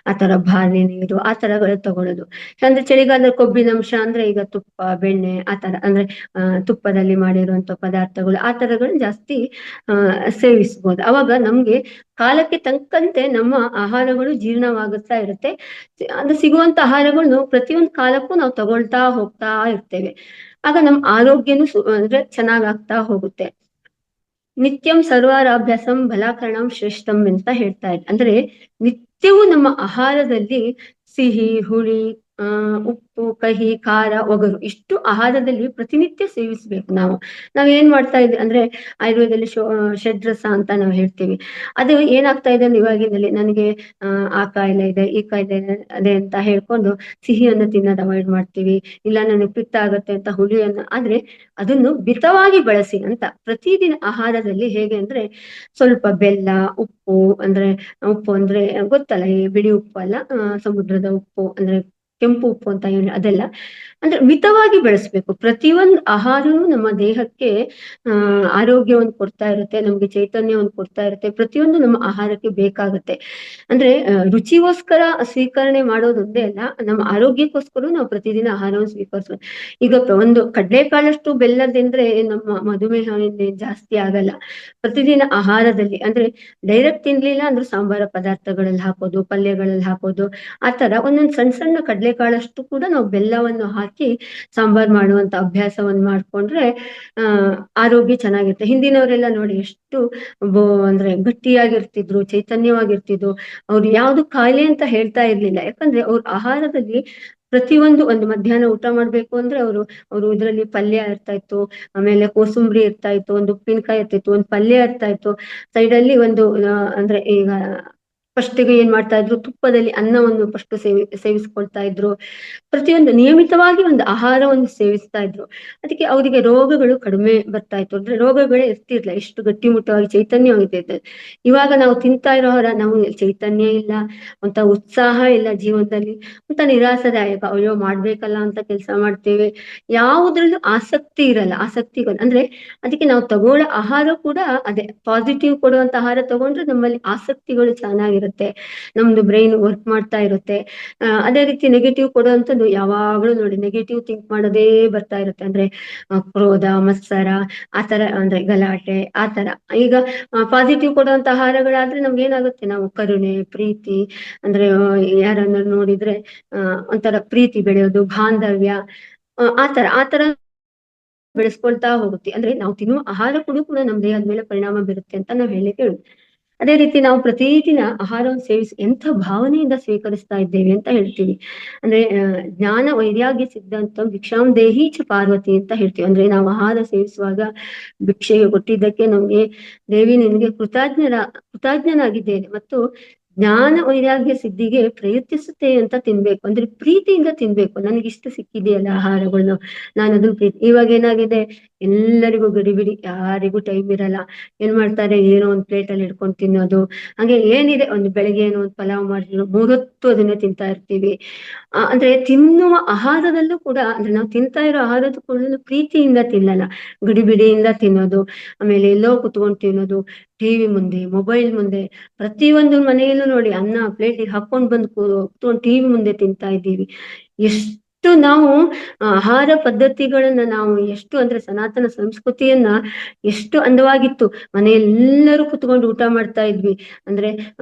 ಆ ತರ ಬಾರ್ಲಿ ನೀರು, ಆ ತರಗಳು ತಗೊಳ್ಳೋದು. ಅಂದ್ರೆ ಚಳಿಗಾಲದಲ್ಲಿ ಕೊಬ್ಬಿನ ಅಂಶ ಅಂದ್ರೆ ಈಗ ತುಪ್ಪ, ಬೆಣ್ಣೆ, ಆ ತರ ಅಂದ್ರೆ ತುಪ್ಪದಲ್ಲಿ ಮಾಡಿರುವಂತ ಪದಾರ್ಥಗಳು, ಆ ತರಗಳು ಜಾಸ್ತಿ ಸೇವಿಸಬಹುದು. ಅವಾಗ ನಮ್ಗೆ ಕಾಲಕ್ಕೆ ತಕ್ಕಂತೆ ನಮ್ಮ ಆಹಾರಗಳು ಜೀರ್ಣವಾಗುತ್ತಾ ಇರುತ್ತೆ. ಅದು ಸಿಗುವಂತ ಆಹಾರಗಳನ್ನು ಪ್ರತಿಯೊಂದು ಕಾಲಕ್ಕೂ ನಾವು ತಗೊಳ್ತಾ ಹೋಗ್ತಾ ಇರ್ತೇವೆ. ಆಗ ನಮ್ಮ ಆರೋಗ್ಯನೂ ಅಂದ್ರೆ ಚೆನ್ನಾಗಾಗ್ತಾ ಹೋಗುತ್ತೆ. ನಿತ್ಯಂ ಸರ್ವಾರಾಭ್ಯಾಸಂ ಬಲಾಕರಣಂ ಶ್ರೇಷ್ಠಂ ಅಂತ ಹೇಳ್ತಾ ಇದ್ದಾರೆ. ಅಂದ್ರೆ ನಿತ್ಯವೂ ನಮ್ಮ ಆಹಾರದಲ್ಲಿ ಸಿಹಿ, ಹುಳಿ, ಉಪ್ಪು, ಕಹಿ, ಖಾರ, ಒಗರು ಇಷ್ಟು ಆಹಾರದಲ್ಲಿ ಪ್ರತಿನಿತ್ಯ ಸೇವಿಸ್ಬೇಕು ನಾವು. ನಾವೇನ್ ಮಾಡ್ತಾ ಇದ್ವಿ ಅಂದ್ರೆ ಆಯುರ್ವೇದದಲ್ಲಿ ಷಡ್ರಸ ಅಂತ ನಾವು ಹೇಳ್ತೀವಿ. ಅದು ಏನಾಗ್ತಾ ಇದೆ ಅಂದ್ರೆ ಇವಾಗಿನಲ್ಲಿ ನನಗೆ ಆ ಕಾಯಿಲೆ ಇದೆ, ಈ ಕಾಯಿಲೆ ಅದೇ ಅಂತ ಹೇಳ್ಕೊಂಡು ಸಿಹಿಯನ್ನು ತಿನ್ನೋದು ಅವಾಯ್ಡ್ ಮಾಡ್ತೀವಿ. ಇಲ್ಲ ನನಗೆ ಪಿತ್ತ ಆಗತ್ತೆ ಅಂತ ಹುಳಿಯನ್ನು, ಆದ್ರೆ ಅದನ್ನು ಮಿತವಾಗಿ ಬಳಸಿ ಅಂತ. ಪ್ರತಿದಿನ ಆಹಾರದಲ್ಲಿ ಹೇಗೆ ಅಂದ್ರೆ ಸ್ವಲ್ಪ ಬೆಲ್ಲ, ಉಪ್ಪು ಅಂದ್ರೆ ಗೊತ್ತಲ್ಲ, ಈ ಬಿಳಿ ಉಪ್ಪು ಅಲ್ಲ, ಸಮುದ್ರದ ಉಪ್ಪು ಅಂದ್ರೆ ಕೆಂಪು ಉಪ್ಪು ಅಂತ ಹೇಳಿ ಅದೆಲ್ಲ ಅಂದ್ರೆ ಮಿತವಾಗಿ ಬೆಳೆಸ್ಬೇಕು. ಪ್ರತಿಯೊಂದು ಆಹಾರವೂ ನಮ್ಮ ದೇಹಕ್ಕೆ ಆರೋಗ್ಯವನ್ನು ಕೊಡ್ತಾ ಇರುತ್ತೆ, ನಮ್ಗೆ ಚೈತನ್ಯವನ್ನು ಕೊಡ್ತಾ ಇರುತ್ತೆ. ಪ್ರತಿಯೊಂದು ನಮ್ಮ ಆಹಾರಕ್ಕೆ ಬೇಕಾಗುತ್ತೆ. ಅಂದ್ರೆ ರುಚಿಗೋಸ್ಕರ ಸ್ವೀಕರಣೆ ಮಾಡೋದೊಂದೇ ಅಲ್ಲ, ನಮ್ಮ ಆರೋಗ್ಯಕ್ಕೋಸ್ಕರ ನಾವು ಪ್ರತಿದಿನ ಆಹಾರವನ್ನು ಸ್ವೀಕರಿಸ್ಬೇಕು. ಈಗ ಒಂದು ಕಡ್ಲೆಕಾಳಷ್ಟು ಬೆಲ್ಲ ತಿಂದ್ರೆ ನಮ್ಮ ಮಧುಮೇಹ ಜಾಸ್ತಿ ಆಗಲ್ಲ. ಪ್ರತಿದಿನ ಆಹಾರದಲ್ಲಿ ಅಂದ್ರೆ ಡೈರೆಕ್ಟ್ ತಿನ್ಲಿಲ್ಲ ಅಂದ್ರೆ ಸಾಂಬಾರ ಪದಾರ್ಥಗಳಲ್ಲಿ ಹಾಕೋದು, ಪಲ್ಯಗಳಲ್ಲಿ ಹಾಕೋದು, ಆ ತರ ಒಂದೊಂದು ಸಣ್ಣ ಸಣ್ಣ ಕಡ್ಲೆಕಾಳಷ್ಟು ಕೂಡ ನಾವು ಬೆಲ್ಲವನ್ನು ಹಾಕಿ ಸಾಂಬಾರ್ ಮಾಡುವಂತ ಅಭ್ಯಾಸವನ್ನು ಮಾಡ್ಕೊಂಡ್ರೆ ಆರೋಗ್ಯ ಚೆನ್ನಾಗಿರುತ್ತೆ. ಹಿಂದಿನವರೆಲ್ಲ ನೋಡಿ ಎಷ್ಟು ಅಂದ್ರೆ ಗಟ್ಟಿಯಾಗಿರ್ತಿದ್ರು, ಚೈತನ್ಯವಾಗಿರ್ತಿದ್ರು. ಅವ್ರು ಯಾವ್ದು ಕಾಯಿಲೆ ಅಂತ ಹೇಳ್ತಾ ಇರ್ಲಿಲ್ಲ. ಯಾಕಂದ್ರೆ ಅವ್ರ ಆಹಾರದಲ್ಲಿ ಒಂದು ಮಧ್ಯಾಹ್ನ ಊಟ ಮಾಡ್ಬೇಕು ಅಂದ್ರೆ ಅವರು ಇದ್ರಲ್ಲಿ ಪಲ್ಯ ಇರ್ತಾ ಇತ್ತು, ಆಮೇಲೆ ಕೋಸುಂಬರಿ ಇರ್ತಾ ಇತ್ತು, ಒಂದು ಉಪ್ಪಿನಕಾಯಿ ಇರ್ತಿತ್ತು, ಒಂದು ಪಲ್ಯ ಇರ್ತಾ ಇತ್ತು, ಸೈಡಲ್ಲಿ ಒಂದು ಅಂದ್ರೆ ಈಗ ಫಸ್ಟಿಗೆ ಏನ್ ಮಾಡ್ತಾ ಇದ್ರು, ತುಪ್ಪದಲ್ಲಿ ಅನ್ನವನ್ನು ಫಸ್ಟ್ ಸೇವಿಸ್ಕೊಳ್ತಾ ಇದ್ರು. ಪ್ರತಿಯೊಂದು ನಿಯಮಿತವಾಗಿ ಒಂದು ಆಹಾರವನ್ನು ಸೇವಿಸ್ತಾ ಇದ್ರು. ಅದಕ್ಕೆ ಅವರಿಗೆ ರೋಗಗಳು ಕಡಿಮೆ ಬರ್ತಾ ಇತ್ತು. ಅಂದ್ರೆ ರೋಗಗಳೇ ಇರ್ತಿರ್ಲಿಲ್ಲ, ಎಷ್ಟು ಗಟ್ಟಿಮುಟ್ಟವಾಗಿ ಚೈತನ್ಯವಾಗಿರ್ತೈತೆ. ಇವಾಗ ನಾವು ತಿಂತಾ ಇರೋ ಆಹಾರ, ನಾವು ಚೈತನ್ಯ ಇಲ್ಲ, ಅಂತ ಉತ್ಸಾಹ ಇಲ್ಲ ಜೀವನದಲ್ಲಿ, ಅಂತ ನಿರಾಸದಾಯಕ. ಅಯ್ಯೋ ಮಾಡ್ಬೇಕಲ್ಲ ಅಂತ ಕೆಲಸ ಮಾಡ್ತೇವೆ, ಯಾವುದ್ರಲ್ಲೂ ಆಸಕ್ತಿ ಇರಲ್ಲ. ಅಂದ್ರೆ ಅದಕ್ಕೆ ನಾವು ತಗೊಳ್ಳೋ ಆಹಾರ ಕೂಡ ಅದೇ ಪಾಸಿಟಿವ್ ಕೊಡುವಂತ ಆಹಾರ ತಗೊಂಡ್ರೆ ನಮ್ಮಲ್ಲಿ ಆಸಕ್ತಿಗಳು ಚೆನ್ನಾಗಿರುತ್ತೆ. ಇರುತ್ತೆ, ನಮ್ದು ಬ್ರೈನ್ ವರ್ಕ್ ಮಾಡ್ತಾ ಇರುತ್ತೆ. ಅದೇ ರೀತಿ ನೆಗೆಟಿವ್ ಕೊಡುವಂಥದ್ದು ಯಾವಾಗಲೂ ನೋಡಿ ನೆಗೆಟಿವ್ ಥಿಂಕ್ ಮಾಡೋದೇ ಬರ್ತಾ ಇರುತ್ತೆ. ಅಂದ್ರೆ ಕ್ರೋಧ, ಮತ್ಸರ, ಆ ತರ, ಅಂದ್ರೆ ಗಲಾಟೆ, ಆ ತರ. ಈಗ ಪಾಸಿಟಿವ್ ಕೊಡುವಂತ ಆಹಾರಗಳಾದ್ರೆ ನಮ್ಗೆ ಏನಾಗುತ್ತೆ, ನಾವು ಕರುಣೆ, ಪ್ರೀತಿ, ಅಂದ್ರೆ ಯಾರನ್ನ ನೋಡಿದ್ರೆ ಒಂಥರ ಪ್ರೀತಿ ಬೆಳೆಯೋದು, ಬಾಂಧವ್ಯ, ಆ ತರ ಬೆಳೆಸ್ಕೊಳ್ತಾ ಹೋಗುತ್ತೆ. ಅಂದ್ರೆ ನಾವು ತಿನ್ನುವ ಆಹಾರ ಕೂಡ ನಮ್ಮ ದೇಹದ ಮೇಲೆ ಪರಿಣಾಮ ಬೀರುತ್ತೆ ಅಂತ ನಾವು ಹೇಳಿಕ್ಕೆ ಹೇಳುದು. ಅದೇ ರೀತಿ ನಾವು ಪ್ರತಿದಿನ ಆಹಾರವನ್ನು ಸೇವಿಸಿ ಎಂಥ ಭಾವನೆಯಿಂದ ಸ್ವೀಕರಿಸ್ತಾ ಇದ್ದೇವೆ ಅಂತ ಹೇಳ್ತೀವಿ. ಅಂದ್ರೆ ಜ್ಞಾನ ವೈರಾಗ್ಯ ಸಿದ್ಧಾಂತ ಭಿಕ್ಷಾಂ ದೇಹಿ ಚ ಪಾರ್ವತಿ ಅಂತ ಹೇಳ್ತೀವಿ. ಅಂದ್ರೆ ನಾವು ಆಹಾರ ಸೇವಿಸುವಾಗ ಭಿಕ್ಷೆಗೆ ಕೊಟ್ಟಿದ್ದಕ್ಕೆ ನಮ್ಗೆ ದೇವಿ ನಿನಗೆ ಕೃತಜ್ಞನಾಗಿದ್ದೇನೆ ಮತ್ತು ಜ್ಞಾನ ವೈರಾಗ್ಯ ಸಿದ್ಧಿಗೆ ಪ್ರಯತ್ನಿಸುತ್ತೆ ಅಂತ ತಿನ್ಬೇಕು. ಅಂದ್ರೆ ಪ್ರೀತಿಯಿಂದ ತಿನ್ಬೇಕು. ನನಗಿಷ್ಟು ಸಿಕ್ಕಿದೆಯಲ್ಲ ಆಹಾರಗಳನ್ನು, ನಾನು ಅದನ್ನ ಪ್ರೀತಿ. ಇವಾಗ ಏನಾಗಿದೆ, ಎಲ್ಲರಿಗೂ ಗಡಿಬಿಡಿ, ಯಾರಿಗೂ ಟೈಮ್ ಇರಲ್ಲ. ಏನ್ ಮಾಡ್ತಾರೆ, ಏನೋ ಒಂದ್ ಪ್ಲೇಟ್ ಅಲ್ಲಿ ಹಿಡ್ಕೊಂಡು ತಿನ್ನೋದು. ಹಾಗೆ ಏನಿದೆ, ಒಂದು ಬೆಳಿಗ್ಗೆ ಏನೋ ಒಂದು ಪಲಾವ್ ಮಾಡಿದ್ರು 3 ಹೊತ್ತು ಅದನ್ನೇ ತಿಂತಾ ಇರ್ತೀವಿ. ಅಂದ್ರೆ ತಿನ್ನುವ ಆಹಾರದಲ್ಲೂ ಕೂಡ, ಅಂದ್ರೆ ನಾವು ತಿಂತಾ ಇರೋ ಆಹಾರದ ಕೂಡ ಪ್ರೀತಿಯಿಂದ ತಿನ್ನಲ್ಲ, ಗಡಿಬಿಡಿಯಿಂದ ತಿನ್ನೋದು. ಆಮೇಲೆ ಎಲ್ಲೋ ಕುತ್ಕೊಂಡು ತಿನ್ನೋದು, ಟಿವಿ ಮುಂದೆ, ಮೊಬೈಲ್ ಮುಂದೆ. ಪ್ರತಿಯೊಂದು ಮನೆಯಲ್ಲೂ ನೋಡಿ ಅನ್ನ ಪ್ಲೇಟಿಗೆ ಹಾಕೊಂಡ್ ಬಂದು ಕುತ್ಕೊಂಡು ಟಿವಿ ಮುಂದೆ ತಿಂತಾ ಇದ್ದೀವಿ. ಎಷ್ಟು ನಾವು ಆಹಾರ ಪದ್ಧತಿಗಳನ್ನ ನಾವು ಎಷ್ಟು, ಅಂದ್ರೆ ಸನಾತನ ಸಂಸ್ಕೃತಿಯನ್ನ ಎಷ್ಟು ಅಂದವಾಗಿತ್ತು. ಮನೆಯೆಲ್ಲರೂ ಕುತ್ಕೊಂಡು ಊಟ ಮಾಡ್ತಾ ಇದ್ವಿ. ಅಂದ್ರೆ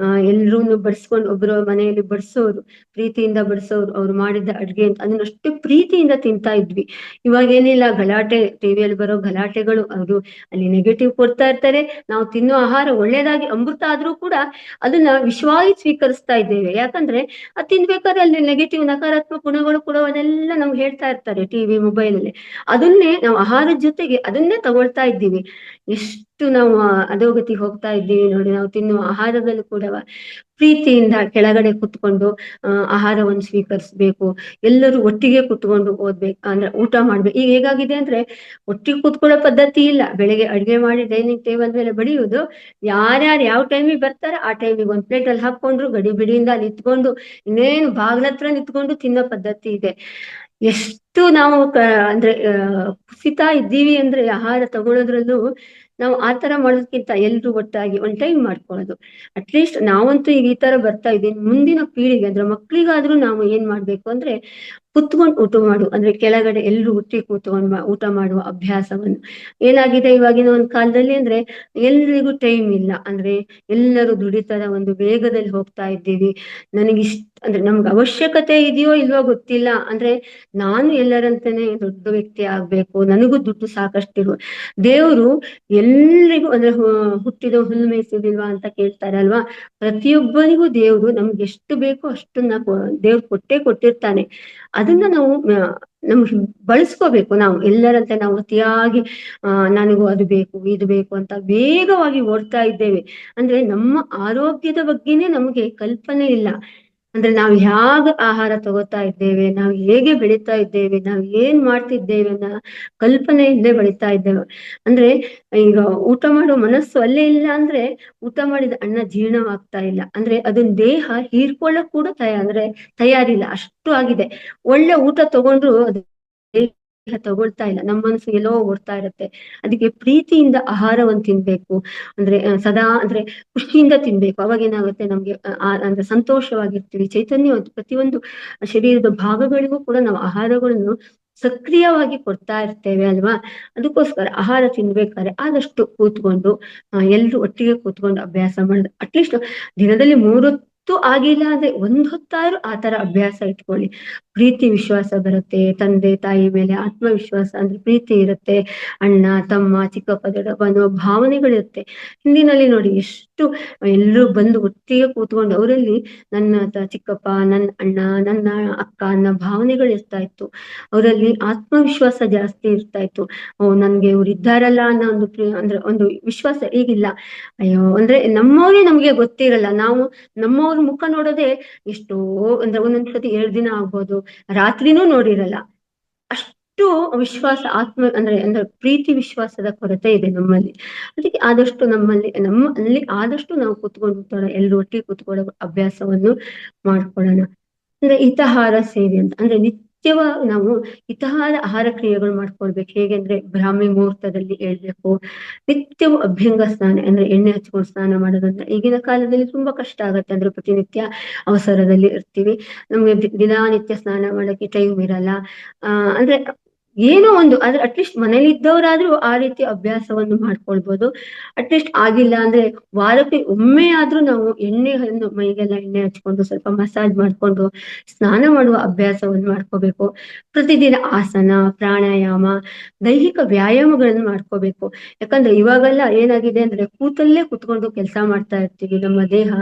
ಎಲ್ರೂ ಬಡಿಸ್ಕೊಂಡು, ಒಬ್ರು ಮನೆಯಲ್ಲಿ ಬಡಿಸೋರು, ಪ್ರೀತಿಯಿಂದ ಬಡಿಸೋರು, ಅವ್ರು ಮಾಡಿದ ಅಡ್ಗೆ ಅಂತ ಅದನ್ನಷ್ಟು ಪ್ರೀತಿಯಿಂದ ತಿಂತಾ ಇದ್ವಿ. ಇವಾಗ ಏನಿಲ್ಲ, ಗಲಾಟೆ, ಟಿವಿಯಲ್ಲಿ ಬರೋ ಗಲಾಟೆಗಳು, ಅವರು ಅಲ್ಲಿ ನೆಗೆಟಿವ್ ಕೊಡ್ತಾ ಇರ್ತಾರೆ. ನಾವು ತಿನ್ನೋ ಆಹಾರ ಒಳ್ಳೇದಾಗಿ ಅಮೃತ ಆದ್ರೂ ಕೂಡ ಅದನ್ನ ವಿಷವಾಗಿ ಸ್ವೀಕರಿಸ್ತಾ ಇದ್ದೇವೆ. ಯಾಕಂದ್ರೆ ಅದ್ ತಿನ್ಬೇಕಾದ್ರೆ ಅಲ್ಲಿ ನೆಗೆಟಿವ್, ನಕಾರಾತ್ಮಕ ಗುಣಗಳು ಕೂಡ ಅದೆಲ್ಲ ನಮ್ಗೆ ಹೇಳ್ತಾ ಇರ್ತಾರೆ ಟಿವಿ, ಮೊಬೈಲ್ ಅಲ್ಲಿ. ಅದನ್ನೇ ನಾವು ಆಹಾರದ ಜೊತೆಗೆ ಅದನ್ನೇ ತಗೊಳ್ತಾ ಇದ್ದೀವಿ. ಎಷ್ಟು ನಾವು ಅಧೋಗತಿ ಹೋಗ್ತಾ ಇದ್ದೀವಿ ನೋಡಿ. ನಾವು ತಿನ್ನುವ ಆಹಾರದಲ್ಲೂ ಕೂಡ ಪ್ರೀತಿಯಿಂದ ಕೆಳಗಡೆ ಕುತ್ಕೊಂಡು ಆಹಾರವನ್ನು ಸ್ವೀಕರಿಸ್ಬೇಕು. ಎಲ್ಲರೂ ಒಟ್ಟಿಗೆ ಕುತ್ಕೊಂಡು ಓದ್ಬೇಕು, ಅಂದ್ರೆ ಊಟ ಮಾಡ್ಬೇಕು. ಈಗ ಹೇಗಾಗಿದೆ ಅಂದ್ರೆ ಒಟ್ಟಿಗೆ ಕೂತ್ಕೊಳ್ಳೋ ಪದ್ಧತಿ ಇಲ್ಲ. ಬೆಳಿಗ್ಗೆ ಅಡ್ಗೆ ಮಾಡಿ ಡೈನಿಂಗ್ ಟೇಬಲ್ ಮೇಲೆ ಬಡಿಯುವುದು, ಯಾರ್ಯಾರು ಯಾವ ಟೈಮಿಗೆ ಬರ್ತಾರೆ ಆ ಟೈಮಿಗೆ ಒಂದ್ ಪ್ಲೇಟ್ ಅಲ್ಲಿ ಹಾಕೊಂಡ್ರು ಗಡಿ ಬಿಡಿಯಿಂದ ನಿಂತ್ಕೊಂಡು, ಇನ್ನೇನು ಬಾಗ್ಲತ್ರ ನಿಂತ್ಕೊಂಡು ತಿನ್ನೋ ಪದ್ಧತಿ ಇದೆ. ಎಷ್ಟು ನಾವು ಅಂದ್ರೆ ಕುಸಿತಾ ಇದ್ದೀವಿ ಅಂದ್ರೆ ಆಹಾರ ತಗೊಳ್ಳೋದ್ರಲ್ಲೂ. ನಾವು ಆತರ ಮಾಡೋದಕ್ಕಿಂತ ಎಲ್ರು ಒಟ್ಟಾಗಿ ಒಂದ್ ಟೈಮ್ ಮಾಡ್ಕೊಳ್ಳೋದು. ಅಟ್ಲೀಸ್ಟ್ ನಾವಂತೂ ಈಗ ಈ ತರ ಬರ್ತಾ ಇದ್ದೀನಿ, ಮುಂದಿನ ಪೀಳಿಗೆ ಅಂದ್ರೆ ಮಕ್ಳಿಗಾದ್ರೂ ನಾವು ಏನ್ ಮಾಡ್ಬೇಕು ಅಂದ್ರೆ ಕುತ್ಕೊಂಡು ಊಟ ಮಾಡು, ಅಂದ್ರೆ ಕೆಳಗಡೆ ಎಲ್ರು ಒಟ್ಟಿಗೆ ಕೂತ್ಕೊಂಡು ಊಟ ಮಾಡುವ ಅಭ್ಯಾಸವನ್ನು. ಏನಾಗಿದೆ ಇವಾಗಿನ ಒಂದು ಕಾಲದಲ್ಲಿ ಅಂದ್ರೆ ಎಲ್ರಿಗೂ ಟೈಮ್ ಇಲ್ಲ. ಅಂದ್ರೆ ಎಲ್ಲರೂ ದುಡಿತರ ಒಂದು ವೇಗದಲ್ಲಿ ಹೋಗ್ತಾ ಇದ್ದೀವಿ. ಅಂದ್ರೆ ನಮ್ಗೆ ಅವಶ್ಯಕತೆ ಇದೆಯೋ ಇಲ್ವೋ ಗೊತ್ತಿಲ್ಲ. ಅಂದ್ರೆ ನಾನು ಎಲ್ಲರಂತಾನೆ ದೊಡ್ಡ ವ್ಯಕ್ತಿ ಆಗ್ಬೇಕು, ನನಗೂ ದುಡ್ಡು ಸಾಕಷ್ಟಿರುವ. ದೇವರು ಎಲ್ರಿಗೂ, ಅಂದ್ರೆ ಹುಟ್ಟಿದ ಹುಲ್ಲು ಮೇಯಿಸುವುದಿಲ್ವಾ ಅಂತ ಕೇಳ್ತಾರಲ್ವಾ. ಪ್ರತಿಯೊಬ್ಬರಿಗೂ ದೇವ್ರು ನಮ್ಗೆ ಎಷ್ಟು ಬೇಕೋ ಅಷ್ಟನ್ನ ದೇವ್ರು ಕೊಟ್ಟಿರ್ತಾನೆ. ಅದನ್ನ ನಾವು ನಮ್ಗೆ ಬಳಸ್ಕೋಬೇಕು. ನಾವು ಎಲ್ಲರಂತೆ ನಾವು ಅತಿಯಾಗಿ ನನಗೂ ಅದು ಬೇಕು, ಇದು ಬೇಕು ಅಂತ ವೇಗವಾಗಿ ಓಡ್ತಾ ಇದ್ದೇವೆ. ಅಂದ್ರೆ ನಮ್ಮ ಆರೋಗ್ಯದ ಬಗ್ಗೆನೇ ನಮಗೆ ಕಲ್ಪನೆ ಇಲ್ಲ. ಅಂದ್ರೆ ನಾವು ಹೇಗೆ ಆಹಾರ ತಗೋತಾ ಇದ್ದೇವೆ, ನಾವು ಹೇಗೆ ಬೆಳೀತಾ ಇದ್ದೇವೆ, ನಾವು ಏನ್ ಮಾಡ್ತಿದ್ದೇವೆ ಅನ್ನೋ ಕಲ್ಪನೆಯಿಂದಲೇ ಬೆಳೀತಾ ಇದ್ದೇವೆ. ಅಂದ್ರೆ ಈಗ ಊಟ ಮಾಡೋ ಮನಸ್ಸು ಅಲ್ಲೇ ಇಲ್ಲ ಅಂದ್ರೆ ಊಟ ಮಾಡಿದ ಅನ್ನ ಜೀರ್ಣವಾಗ್ತಾ ಇಲ್ಲ. ಅಂದ್ರೆ ಅದನ್ನ ದೇಹ ಹೀರ್ಕೊಳ್ಳಕ್ ಕೂಡ ತಯಾರಿಲ್ಲ, ಅಷ್ಟು ಆಗಿದೆ. ಒಳ್ಳೆ ಊಟ ತಗೊಂಡ್ರು ಅದು ದೇಹ ತಗೊಳ್ತಾ ಇಲ್ಲ, ನಮ್ಮ ಮನಸ್ಸು ಎಲ್ಲೋ ಓಡ್ತಾ ಇರುತ್ತೆ. ಅದಕ್ಕೆ ಪ್ರೀತಿಯಿಂದ ಆಹಾರವನ್ನು ತಿನ್ಬೇಕು. ಅಂದ್ರೆ ಸದಾ ಅಂದ್ರೆ ಖುಷಿಯಿಂದ ತಿನ್ಬೇಕು. ಅವಾಗ ಏನಾಗುತ್ತೆ, ನಮ್ಗೆ ಅಂದ್ರೆ ಸಂತೋಷವಾಗಿರ್ತೀವಿ, ಚೈತನ್ಯ. ಪ್ರತಿಯೊಂದು ಶರೀರದ ಭಾಗಗಳಿಗೂ ಕೂಡ ನಾವು ಆಹಾರಗಳನ್ನು ಸಕ್ರಿಯವಾಗಿ ಕೊಡ್ತಾ ಇರ್ತೇವೆ ಅಲ್ವಾ. ಅದಕ್ಕೋಸ್ಕರ ಆಹಾರ ತಿನ್ಬೇಕಾದ್ರೆ ಆದಷ್ಟು ಕೂತ್ಕೊಂಡು ಎಲ್ರು ಒಟ್ಟಿಗೆ ಕೂತ್ಕೊಂಡು ಅಭ್ಯಾಸ ಮಾಡಿದ್ರೆ, ಅಟ್ಲೀಸ್ಟ್ ದಿನದಲ್ಲಿ 3 ಹೊತ್ತು ಆಗಿಲ್ಲ ಅಂದ್ರೆ 1 ಹೊತ್ತಾದ್ರೂ ಆ ತರ ಅಭ್ಯಾಸ ಇಟ್ಕೊಳ್ಳಿ. ಪ್ರೀತಿ ವಿಶ್ವಾಸ ಬರುತ್ತೆ, ತಂದೆ ತಾಯಿ ಮೇಲೆ ಆತ್ಮವಿಶ್ವಾಸ, ಅಂದ್ರೆ ಪ್ರೀತಿ ಇರುತ್ತೆ. ಅಣ್ಣ ತಮ್ಮ ಚಿಕ್ಕಪ್ಪ ದೊಡ್ಡಪ್ಪ ಅನ್ನೋ ಭಾವನೆಗಳಿರುತ್ತೆ. ಹಿಂದಿನಲ್ಲಿ ನೋಡಿ ಎಷ್ಟು ಎಲ್ಲರೂ ಬಂದು ಒಟ್ಟಿಗೆ ಕೂತ್ಕೊಂಡು ಅವರಲ್ಲಿ ನನ್ನ ಚಿಕ್ಕಪ್ಪ, ನನ್ನ ಅಣ್ಣ, ನನ್ನ ಅಕ್ಕ ಅನ್ನೋ ಭಾವನೆಗಳು ಇರ್ತಾ ಇತ್ತು. ಅವರಲ್ಲಿ ಆತ್ಮವಿಶ್ವಾಸ ಜಾಸ್ತಿ ಇರ್ತಾ ಇತ್ತು. ನನ್ಗೆ ಇವ್ರು ಇದ್ದಾರಲ್ಲ ಅನ್ನೋ ಒಂದು ಅಂದ್ರೆ ಒಂದು ವಿಶ್ವಾಸ ಈಗಿಲ್ಲ. ಅಯ್ಯೋ, ಅಂದ್ರೆ ನಮ್ಮವರೇ ನಮ್ಗೆ ಗೊತ್ತಿರಲ್ಲ. ನಾವು ನಮ್ಮವ್ರ ಮುಖ ನೋಡೋದೇ ಎಷ್ಟೋ, ಅಂದ್ರೆ ಒಂದೊಂದ್ಸತಿ 2 ದಿನ ಆಗ್ಬೋದು, ರಾತ್ರಿನೂ ನೋಡಿರಲ್ಲ. ಅಷ್ಟು ವಿಶ್ವಾಸ, ಅಂದ್ರೆ ಪ್ರೀತಿ ವಿಶ್ವಾಸದ ಕೊರತೆ ಇದೆ ನಮ್ಮಲ್ಲಿ. ಅದಕ್ಕೆ ಆದಷ್ಟು ಅಲ್ಲಿ ಆದಷ್ಟು ನಾವು ಕುತ್ಕೊಂಡು ಎಲ್ರು ಒಟ್ಟಿಗೆ ಕುತ್ಕೊಳ್ಳೋ ಅಭ್ಯಾಸವನ್ನು ಮಾಡ್ಕೊಳ್ಳೋಣ. ಅಂದ್ರೆ ಹಿತಾಹಾರ ಸೇವೆ ಅಂತ ಅಂದ್ರೆ ನಿತ್ಯವ ನಾವು ಹಿತವಾದ ಆಹಾರ ಕ್ರಿಯೆಗಳು ಮಾಡ್ಕೊಳ್ಬೇಕು. ಹೇಗೆ ಅಂದ್ರೆ ಬ್ರಾಹ್ಮಿ ಮುಹೂರ್ತದಲ್ಲಿ ಏಳ್ಬೇಕು, ನಿತ್ಯವೂ ಅಭ್ಯಂಗ ಸ್ನಾನ ಅಂದ್ರೆ ಎಣ್ಣೆ ಹಚ್ಕೊಂಡು ಸ್ನಾನ ಮಾಡೋದಂದ್ರೆ ಈಗಿನ ಕಾಲದಲ್ಲಿ ತುಂಬಾ ಕಷ್ಟ ಆಗತ್ತೆ. ಅಂದ್ರೆ ಪ್ರತಿನಿತ್ಯ ಅವಸರದಲ್ಲಿ ಇರ್ತೀವಿ, ನಮ್ಗೆ ದಿನನಿತ್ಯ ಸ್ನಾನ ಮಾಡಕ್ಕೆ ಟೈಮ್ ಇರಲ್ಲ. ಅಂದ್ರೆ ಏನೋ ಒಂದು ಆದ್ರೆ ಅಟ್ಲೀಸ್ಟ್ ಮನೇಲಿ ಇದ್ದವರಾದ್ರೂ ಆ ರೀತಿ ಅಭ್ಯಾಸವನ್ನು ಮಾಡ್ಕೊಳ್ಬೋದು. ಅಟ್ಲೀಸ್ಟ್ ಆಗಿಲ್ಲ ಅಂದ್ರೆ ವಾರಕ್ಕೆ ಒಮ್ಮೆ ಆದ್ರೂ ನಾವು ಎಣ್ಣೆಯನ್ನು ಮೈಗೆಲ್ಲ ಎಣ್ಣೆ ಹಚ್ಕೊಂಡು ಸ್ವಲ್ಪ ಮಸಾಜ್ ಮಾಡ್ಕೊಂಡು ಸ್ನಾನ ಮಾಡುವ ಅಭ್ಯಾಸವನ್ನು ಮಾಡ್ಕೋಬೇಕು. ಪ್ರತಿದಿನ ಆಸನ, ಪ್ರಾಣಾಯಾಮ, ದೈಹಿಕ ವ್ಯಾಯಾಮಗಳನ್ನು ಮಾಡ್ಕೋಬೇಕು. ಯಾಕಂದ್ರೆ ಇವಾಗೆಲ್ಲ ಏನಾಗಿದೆ ಅಂದ್ರೆ ಕೂತಲ್ಲೇ ಕುತ್ಕೊಂಡು ಕೆಲಸ ಮಾಡ್ತಾ ಇರ್ತೀವಿ, ನಮ್ಮ ದೇಹ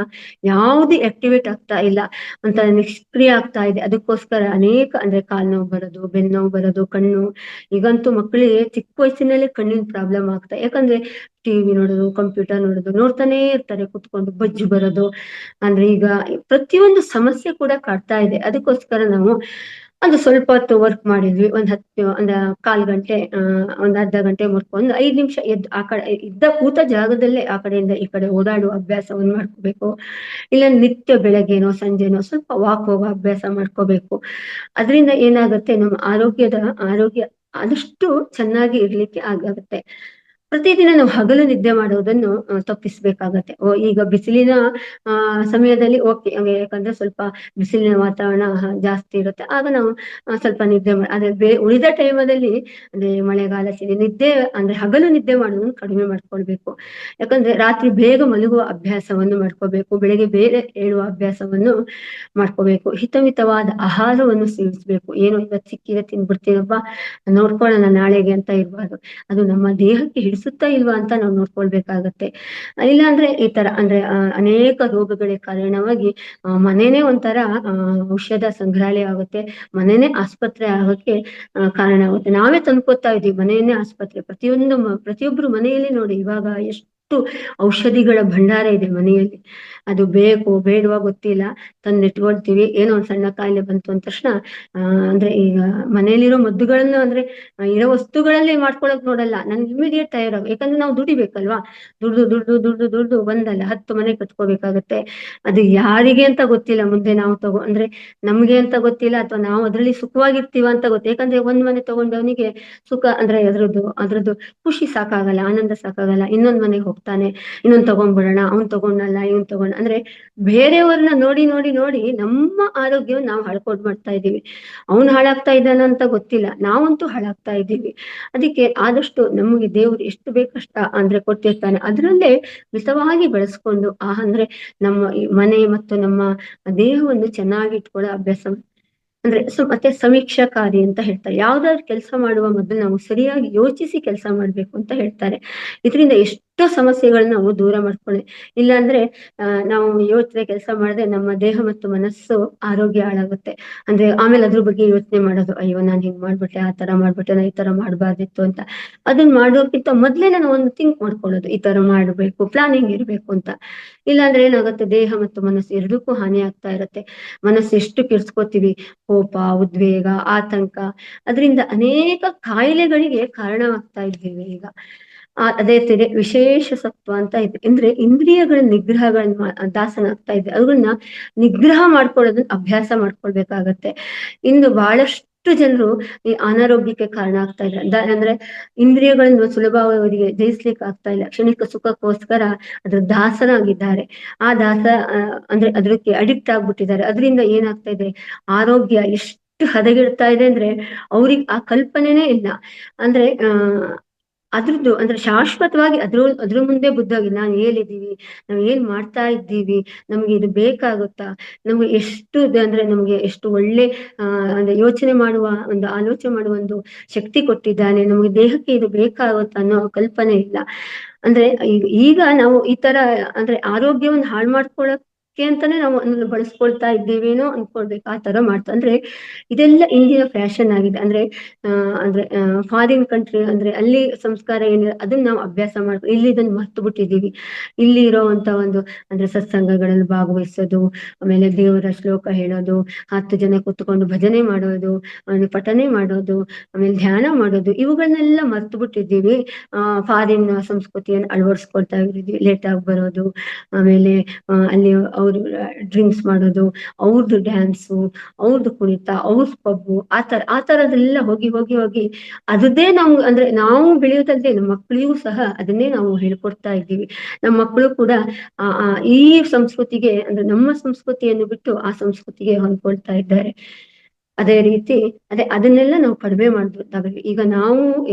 ಯಾವುದೇ ಆಕ್ಟಿವೇಟ್ ಆಗ್ತಾ ಇಲ್ಲ ಅಂತ ನಿಷ್ಕ್ರಿಯ ಆಗ್ತಾ ಇದೆ. ಅದಕ್ಕೋಸ್ಕರ ಅನೇಕ ಅಂದ್ರೆ ಕಾಲ್ ನೋವು ಬರೋದು, ಬೆನ್ನೋವು ಬರೋದು, ಕಣ್ಣು, ಈಗಂತೂ ಮಕ್ಕಳಿಗೆ ಚಿಕ್ಕ ವಯಸ್ಸಿನಲ್ಲೇ ಕಣ್ಣಿನ ಪ್ರಾಬ್ಲಮ್ ಆಗ್ತಾ, ಯಾಕಂದ್ರೆ ಟಿವಿ ನೋಡೋದು, ಕಂಪ್ಯೂಟರ್ ನೋಡೋದು, ನೋಡ್ತಾನೆ ಇರ್ತಾರೆ ಕುತ್ಕೊಂಡು, ಬಜ್ಜು ಬರೋದು. ಅಂದ್ರೆ ಈಗ ಪ್ರತಿಯೊಂದು ಸಮಸ್ಯೆ ಕೂಡ ಕಾಡ್ತಾ ಇದೆ. ಅದಕ್ಕೋಸ್ಕರ ನಾವು ಒಂದು ಸ್ವಲ್ಪ ಹೊತ್ತು ವರ್ಕ್ ಮಾಡಿದ್ವಿ, ಒಂದ್ ಕಾಲ್ ಗಂಟೆ, ಒಂದ್ ಅರ್ಧ ಗಂಟೆ ಮುರ್ಕೊಂಡು 5 ನಿಮಿಷ ಎದ್ದು ಆ ಕಡೆ ಕೂತ ಜಾಗದಲ್ಲೇ ಆ ಕಡೆಯಿಂದ ಈ ಕಡೆ ಓಡಾಡುವ ಅಭ್ಯಾಸವನ್ನು ಮಾಡ್ಕೋಬೇಕು. ಇಲ್ಲ ನಿತ್ಯ ಬೆಳಗ್ಗೆನೋ ಸಂಜೆನೋ ಸ್ವಲ್ಪ ವಾಕ್ ಹೋಗೋ ಅಭ್ಯಾಸ ಮಾಡ್ಕೋಬೇಕು. ಅದರಿಂದ ಏನಾಗುತ್ತೆ, ನಮ್ಮ ಆರೋಗ್ಯ ಆದಷ್ಟು ಚೆನ್ನಾಗಿ ಇರ್ಲಿಕ್ಕೆ ಆಗುತ್ತೆ. ಪ್ರತಿದಿನ ನಾವು ಹಗಲು ನಿದ್ದೆ ಮಾಡೋದನ್ನು ತಪ್ಪಿಸ್ಬೇಕಾಗತ್ತೆ. ಈಗ ಬಿಸಿಲಿನ ಸಮಯದಲ್ಲಿ ಓಕೆ, ಯಾಕಂದ್ರೆ ಸ್ವಲ್ಪ ಬಿಸಿಲಿನ ವಾತಾವರಣ ಜಾಸ್ತಿ ಇರುತ್ತೆ, ಆಗ ನಾವು ಸ್ವಲ್ಪ ನಿದ್ದೆ ಆದ್ರೆ ಉಳಿದ ಟೈಮಲ್ಲಿ ಅಂದ್ರೆ ಮಳೆಗಾಲ ಚಳಿ ನಿದ್ದೆ ಅಂದ್ರೆ ಹಗಲು ನಿದ್ದೆ ಮಾಡೋದನ್ನು ಕಡಿಮೆ ಮಾಡ್ಕೊಳ್ಬೇಕು. ಯಾಕಂದ್ರೆ ರಾತ್ರಿ ಬೇಗ ಮಲಗುವ ಅಭ್ಯಾಸವನ್ನು ಮಾಡ್ಕೋಬೇಕು, ಬೆಳಿಗ್ಗೆ ಬೇಗ ಏಳುವ ಅಭ್ಯಾಸವನ್ನು ಮಾಡ್ಕೋಬೇಕು. ಹಿತಮಿತವಾದ ಆಹಾರವನ್ನು ಸೇವಿಸ್ಬೇಕು. ಏನು ಇವತ್ತು ಸಿಕ್ಕಿದೆ ತಿನ್ಬಿಡ್ತೀನಪ್ಪ, ನೋಡ್ಕೊಳ್ಳೋಣ ನಾಳೆಗೆ ಅಂತ ಇರ್ಬಾರ್ದು. ಅದು ನಮ್ಮ ದೇಹಕ್ಕೆ ಹಿಡಿಸುತ್ತಾ ಇಲ್ವಾ ಅಂತ ನಾವು ನೋಡ್ಕೊಳ್ಬೇಕಾಗತ್ತೆ. ಇಲ್ಲ ಅಂದ್ರೆ ಈ ತರ ಅಂದ್ರೆ ಅನೇಕ ರೋಗಗಳಿಗೆ ಕಾರಣವಾಗಿ ಮನೇನೆ ಒಂಥರ ಔಷಧ ಸಂಗ್ರಹಾಲಯ ಆಗುತ್ತೆ, ಮನೇನೆ ಆಸ್ಪತ್ರೆ ಆಗೋಕ್ಕೆ ಕಾರಣ ಆಗುತ್ತೆ. ನಾವೇ ತಂದ್ಕೊತಾ ಇದೀವಿ, ಮನೆಯನ್ನೇ ಆಸ್ಪತ್ರೆ. ಪ್ರತಿಯೊಬ್ರು ಮನೆಯಲ್ಲಿ ನೋಡಿ ಇವಾಗ ಎಷ್ಟು ಔಷಧಿಗಳ ಭಂಡಾರ ಇದೆ ಮನೆಯಲ್ಲಿ. ಅದು ಬೇಕು ಬೇಡವಾ ಗೊತ್ತಿಲ್ಲ, ತಂದಿಟ್ಕೊಳ್ತೀವಿ. ಏನೋ ಒಂದ್ ಸಣ್ಣ ಕಾಯಿಲೆ ಬಂತು ಅಂದ ತಕ್ಷಣ ಅಂದ್ರೆ ಈಗ ಮನೆಯಲ್ಲಿರೋ ಮದ್ದುಗಳನ್ನು ಅಂದ್ರೆ ಇರೋ ವಸ್ತುಗಳಲ್ಲೇ ಮಾಡ್ಕೊಳಕ್ ನೋಡಲ್ಲ, ನನ್ಗೆ ಇಮಿಡಿಯೇಟ್ ತಯಾರಾಗ. ಯಾಕಂದ್ರೆ ನಾವು ದುಡಿಬೇಕಲ್ವಾ, ದುಡ್ದು ದುಡ್ದು ದುಡ್ದು ದುಡ್ದು ಒಂದಲ್ಲ 10 ಮನೆ ಕಟ್ಕೋಬೇಕಾಗತ್ತೆ. ಅದು ಯಾರಿಗೆ ಅಂತ ಗೊತ್ತಿಲ್ಲ, ಮುಂದೆ ನಾವು ಅಂದ್ರೆ ನಮ್ಗೆ ಅಂತ ಗೊತ್ತಿಲ್ಲ, ಅಥವಾ ನಾವು ಅದ್ರಲ್ಲಿ ಸುಖವಾಗಿರ್ತೀವ ಅಂತ ಗೊತ್ತಿಲ್ಲ. ಯಾಕಂದ್ರೆ ಒಂದ್ ಮನೆ ತಗೊಂಡವನಿಗೆ ಸುಖ ಅಂದ್ರೆ ಅದ್ರದ್ದು ಖುಷಿ ಸಾಕಾಗಲ್ಲ, ಆನಂದ ಸಾಕಾಗಲ್ಲ. ಇನ್ನೊಂದ್ ಮನೆಗೆ ಹೋಗ್ತಾನೆ, ಇನ್ನೊಂದ್ ತಗೊಂಡ್ಬಿಡೋಣ, ಅವ್ನ್ ತಗೊಂಡಲ್ಲ ಇವನ್ ತಗೊಂಡ ಅಂದ್ರೆ ಬೇರೆಯವ್ರನ್ನ ನೋಡಿ ನೋಡಿ ನೋಡಿ ನಮ್ಮ ಆರೋಗ್ಯವನ್ನು ನಾವು ಮಾಡ್ತಾ ಇದೀವಿ. ಅವ್ನು ಹಾಳಾಗ್ತಾ ಇದ್ದಾನ ಅಂತ ಗೊತ್ತಿಲ್ಲ, ನಾವಂತೂ ಹಾಳಾಗ್ತಾ ಇದ್ದೀವಿ. ಅದಕ್ಕೆ ಆದಷ್ಟು ನಮಗೆ ದೇವರು ಎಷ್ಟು ಬೇಕಷ್ಟ ಅಂದ್ರೆ ಕೊಟ್ಟಿರ್ತಾನೆ, ಅದರಲ್ಲೇ ಮಿತವಾಗಿ ಬಳಸ್ಕೊಂಡು ಅಂದ್ರೆ ನಮ್ಮ ಮನೆ ಮತ್ತು ನಮ್ಮ ದೇಹವನ್ನು ಚೆನ್ನಾಗಿ ಇಟ್ಕೊಳ್ಳೋ ಅಭ್ಯಾಸ ಅಂದ್ರೆ ಮತ್ತೆ ಸಮೀಕ್ಷಾಕಾರಿ ಅಂತ ಹೇಳ್ತಾರೆ. ಯಾವ್ದಾದ್ರು ಕೆಲಸ ಮಾಡುವ ಮೊದಲು ನಾವು ಸರಿಯಾಗಿ ಯೋಚಿಸಿ ಕೆಲಸ ಮಾಡ್ಬೇಕು ಅಂತ ಹೇಳ್ತಾರೆ. ಇದರಿಂದ ಎಷ್ಟೋ ಸಮಸ್ಯೆಗಳನ್ನ ನಾವು ದೂರ ಮಾಡ್ಕೊಳ್ಳಿ. ಇಲ್ಲಾಂದ್ರೆ ನಾವು ಯೋಚನೆ ಕೆಲಸ ಮಾಡದೆ ನಮ್ಮ ದೇಹ ಮತ್ತು ಮನಸ್ಸು ಆರೋಗ್ಯ ಹಾಳಾಗುತ್ತೆ. ಅಂದ್ರೆ ಆಮೇಲೆ ಅದ್ರ ಬಗ್ಗೆ ಯೋಚನೆ ಮಾಡೋದು, ಅಯ್ಯೋ ನಾನು ಹಿಂಗ್ ಮಾಡ್ಬಿಟ್ಟೆ, ಆ ತರ ಮಾಡ್ಬಿಟ್ಟೆ, ನಾ ಈ ತರ ಮಾಡ್ಬಾರ್ದಿತ್ತು ಅಂತ. ಅದನ್ನ ಮಾಡೋಕ್ಕಿಂತ ಮೊದ್ಲೇ ನಾನು ಒಂದು ಥಿಂಕ್ ಮಾಡ್ಕೊಳ್ಳೋದು, ಈ ತರ ಮಾಡ್ಬೇಕು, ಪ್ಲಾನಿಂಗ್ ಇರ್ಬೇಕು ಅಂತ. ಇಲ್ಲಾಂದ್ರೆ ಏನಾಗುತ್ತೆ, ದೇಹ ಮತ್ತು ಮನಸ್ಸು ಎರಡಕ್ಕೂ ಹಾನಿ ಆಗ್ತಾ ಇರುತ್ತೆ. ಮನಸ್ಸು ಎಷ್ಟು ಕೆಡ್ಸ್ಕೊತೀವಿ, ಕೋಪ, ಉದ್ವೇಗ, ಆತಂಕ, ಅದರಿಂದ ಅನೇಕ ಕಾಯಿಲೆಗಳಿಗೆ ಕಾರಣವಾಗ್ತಾ ಇದ್ದೀವಿ ಈಗ. ಅದೇ ತೀರಿ ವಿಶೇಷ ಸತ್ವ ಅಂತ ಇದೆ, ಅಂದ್ರೆ ಇಂದ್ರಿಯಗಳ ನಿಗ್ರಹಗಳನ್ನ ದಾಸನ ಆಗ್ತಾ ಇದೆ, ಅವುಗಳನ್ನ ನಿಗ್ರಹ ಮಾಡ್ಕೊಳ್ಳೋದನ್ನ ಅಭ್ಯಾಸ ಮಾಡ್ಕೊಳ್ಬೇಕಾಗತ್ತೆ. ಇಂದು ಬಹಳಷ್ಟು ಜನರು ಈ ಅನಾರೋಗ್ಯಕ್ಕೆ ಕಾರಣ ಆಗ್ತಾ ಇದ್ದಾರೆ. ಅಂದ್ರೆ ಇಂದ್ರಿಯಗಳನ್ನು ಸುಲಭವಾಗಿ ಜಯಿಸ್ಲಿಕ್ಕೆ ಆಗ್ತಾ ಇಲ್ಲ, ಕ್ಷಣಿಕ ಸುಖಕ್ಕೋಸ್ಕರ ಅದ್ರ ದಾಸರಾಗಿದ್ದಾರೆ. ಆ ಅಂದ್ರೆ ಅದಕ್ಕೆ ಅಡಿಕ್ಟ್ ಆಗ್ಬಿಟ್ಟಿದ್ದಾರೆ. ಅದರಿಂದ ಏನಾಗ್ತಾ ಇದೆ, ಆರೋಗ್ಯ ಎಷ್ಟು ಹದಗೆಡ್ತಾ ಇದೆ ಅಂದ್ರೆ ಅವ್ರಿಗೆ ಆ ಕಲ್ಪನೆನೇ ಇಲ್ಲ. ಅಂದ್ರೆ ಅದ್ರದ್ದು ಅಂದ್ರೆ ಶಾಶ್ವತವಾಗಿ ಅದ್ರ ಮುಂದೆ ಬುದ್ಧಾಗಿ ನಾವು ಏನಿದ್ದೀವಿ, ನಾವು ಏನ್ ಮಾಡ್ತಾ ಇದ್ದೀವಿ, ನಮ್ಗೆ ಇದು ಬೇಕಾಗುತ್ತಾ, ನಮ್ಗೆ ಎಷ್ಟು ಅಂದ್ರೆ ನಮ್ಗೆ ಎಷ್ಟು ಒಳ್ಳೆ ಅಂದ್ರೆ ಯೋಚನೆ ಮಾಡುವ ಆಲೋಚನೆ ಮಾಡುವ ಒಂದು ಶಕ್ತಿ ಕೊಟ್ಟಿದ್ದಾನೆ, ನಮ್ಗೆ ದೇಹಕ್ಕೆ ಇದು ಬೇಕಾಗುತ್ತಾ ಅನ್ನೋ ಕಲ್ಪನೆ ಇಲ್ಲ. ಅಂದ್ರೆ ಈಗ ನಾವು ಈ ತರ ಅಂದ್ರೆ ಆರೋಗ್ಯವನ್ನು ಹಾಳು ಮಾಡ್ಕೊಳಕ್ಕೆ ಅಂತಾನೆ ನಾವು ಅದನ್ನು ಬಳಸ್ಕೊಳ್ತಾ ಇದ್ದೀವೇನೋ ಅನ್ಕೊಳ್ಬೇಕು. ಆ ತರ ಅಂದ್ರೆ ಇದೆಲ್ಲ ಇಂದಿನ ಫ್ಯಾಷನ್ ಆಗಿದೆ. ಅಂದ್ರೆ ಫಾರಿನ್ ಕಂಟ್ರಿ ಅಂದ್ರೆ ಅಲ್ಲಿ ಸಂಸ್ಕಾರ ಏನಿದೆ ಅದನ್ನ ನಾವು ಅಭ್ಯಾಸ ಮಾಡ್ಕೊಂಡು ಇಲ್ಲಿ ಇದನ್ನ ಮರ್ತು ಬಿಟ್ಟಿದ್ದೀವಿ. ಇಲ್ಲಿ ಇರೋವಂತ ಅಂದ್ರೆ ಸತ್ಸಂಗಗಳಲ್ಲಿ ಭಾಗವಹಿಸೋದು, ಆಮೇಲೆ ದೇವರ ಶ್ಲೋಕ ಹೇಳೋದು, 10 ಜನ ಕೂತ್ಕೊಂಡು ಭಜನೆ ಮಾಡೋದು, ಪಠನೆ ಮಾಡೋದು, ಆಮೇಲೆ ಧ್ಯಾನ ಮಾಡೋದು, ಇವುಗಳನ್ನೆಲ್ಲ ಮರ್ತು ಬಿಟ್ಟಿದ್ದೀವಿ. ಫಾರಿನ್ ಸಂಸ್ಕೃತಿಯನ್ನು ಅಳವಡಿಸ್ಕೊಳ್ತಾ ಇದ್ದೀವಿ. ಲೇಟ್ ಆಗಿ ಬರೋದು, ಆಮೇಲೆ ಅಲ್ಲಿ ಅವ್ರು ಡ್ರಿಂಕ್ಸ್ ಮಾಡೋದು, ಅವ್ರದ್ದು ಡ್ಯಾನ್ಸು, ಅವ್ರದ್ದು ಕುಣಿತ, ಅವ್ರ ಪಬ್ಬು, ಆ ತರದೆಲ್ಲ ಹೋಗಿ ಹೋಗಿ ಹೋಗಿ ಅದನ್ನೇ ನಾವು ಅಂದ್ರೆ ನಾವು ಬೆಳೆಯೋದಲ್ಲದೆ ನಮ್ಮ ಮಕ್ಕಳಿಗೂ ಸಹ ಅದನ್ನೇ ನಾವು ಹೇಳ್ಕೊಡ್ತಾ ಇದ್ದೀವಿ. ನಮ್ಮ ಮಕ್ಕಳು ಕೂಡ ಈ ಸಂಸ್ಕೃತಿಗೆ ಅಂದ್ರೆ ನಮ್ಮ ಸಂಸ್ಕೃತಿಯನ್ನು ಬಿಟ್ಟು ಆ ಸಂಸ್ಕೃತಿಗೆ ಹೊಂದ್ಕೊಳ್ತಾ ಇದ್ದಾರೆ. ಅದೇ ರೀತಿ ಅದನ್ನೆಲ್ಲ ನಾವು ಕಡಿಮೆ ಮಾಡ್ಬೇಕಾಗುತ್ತೆ. ಈಗ ನಾವು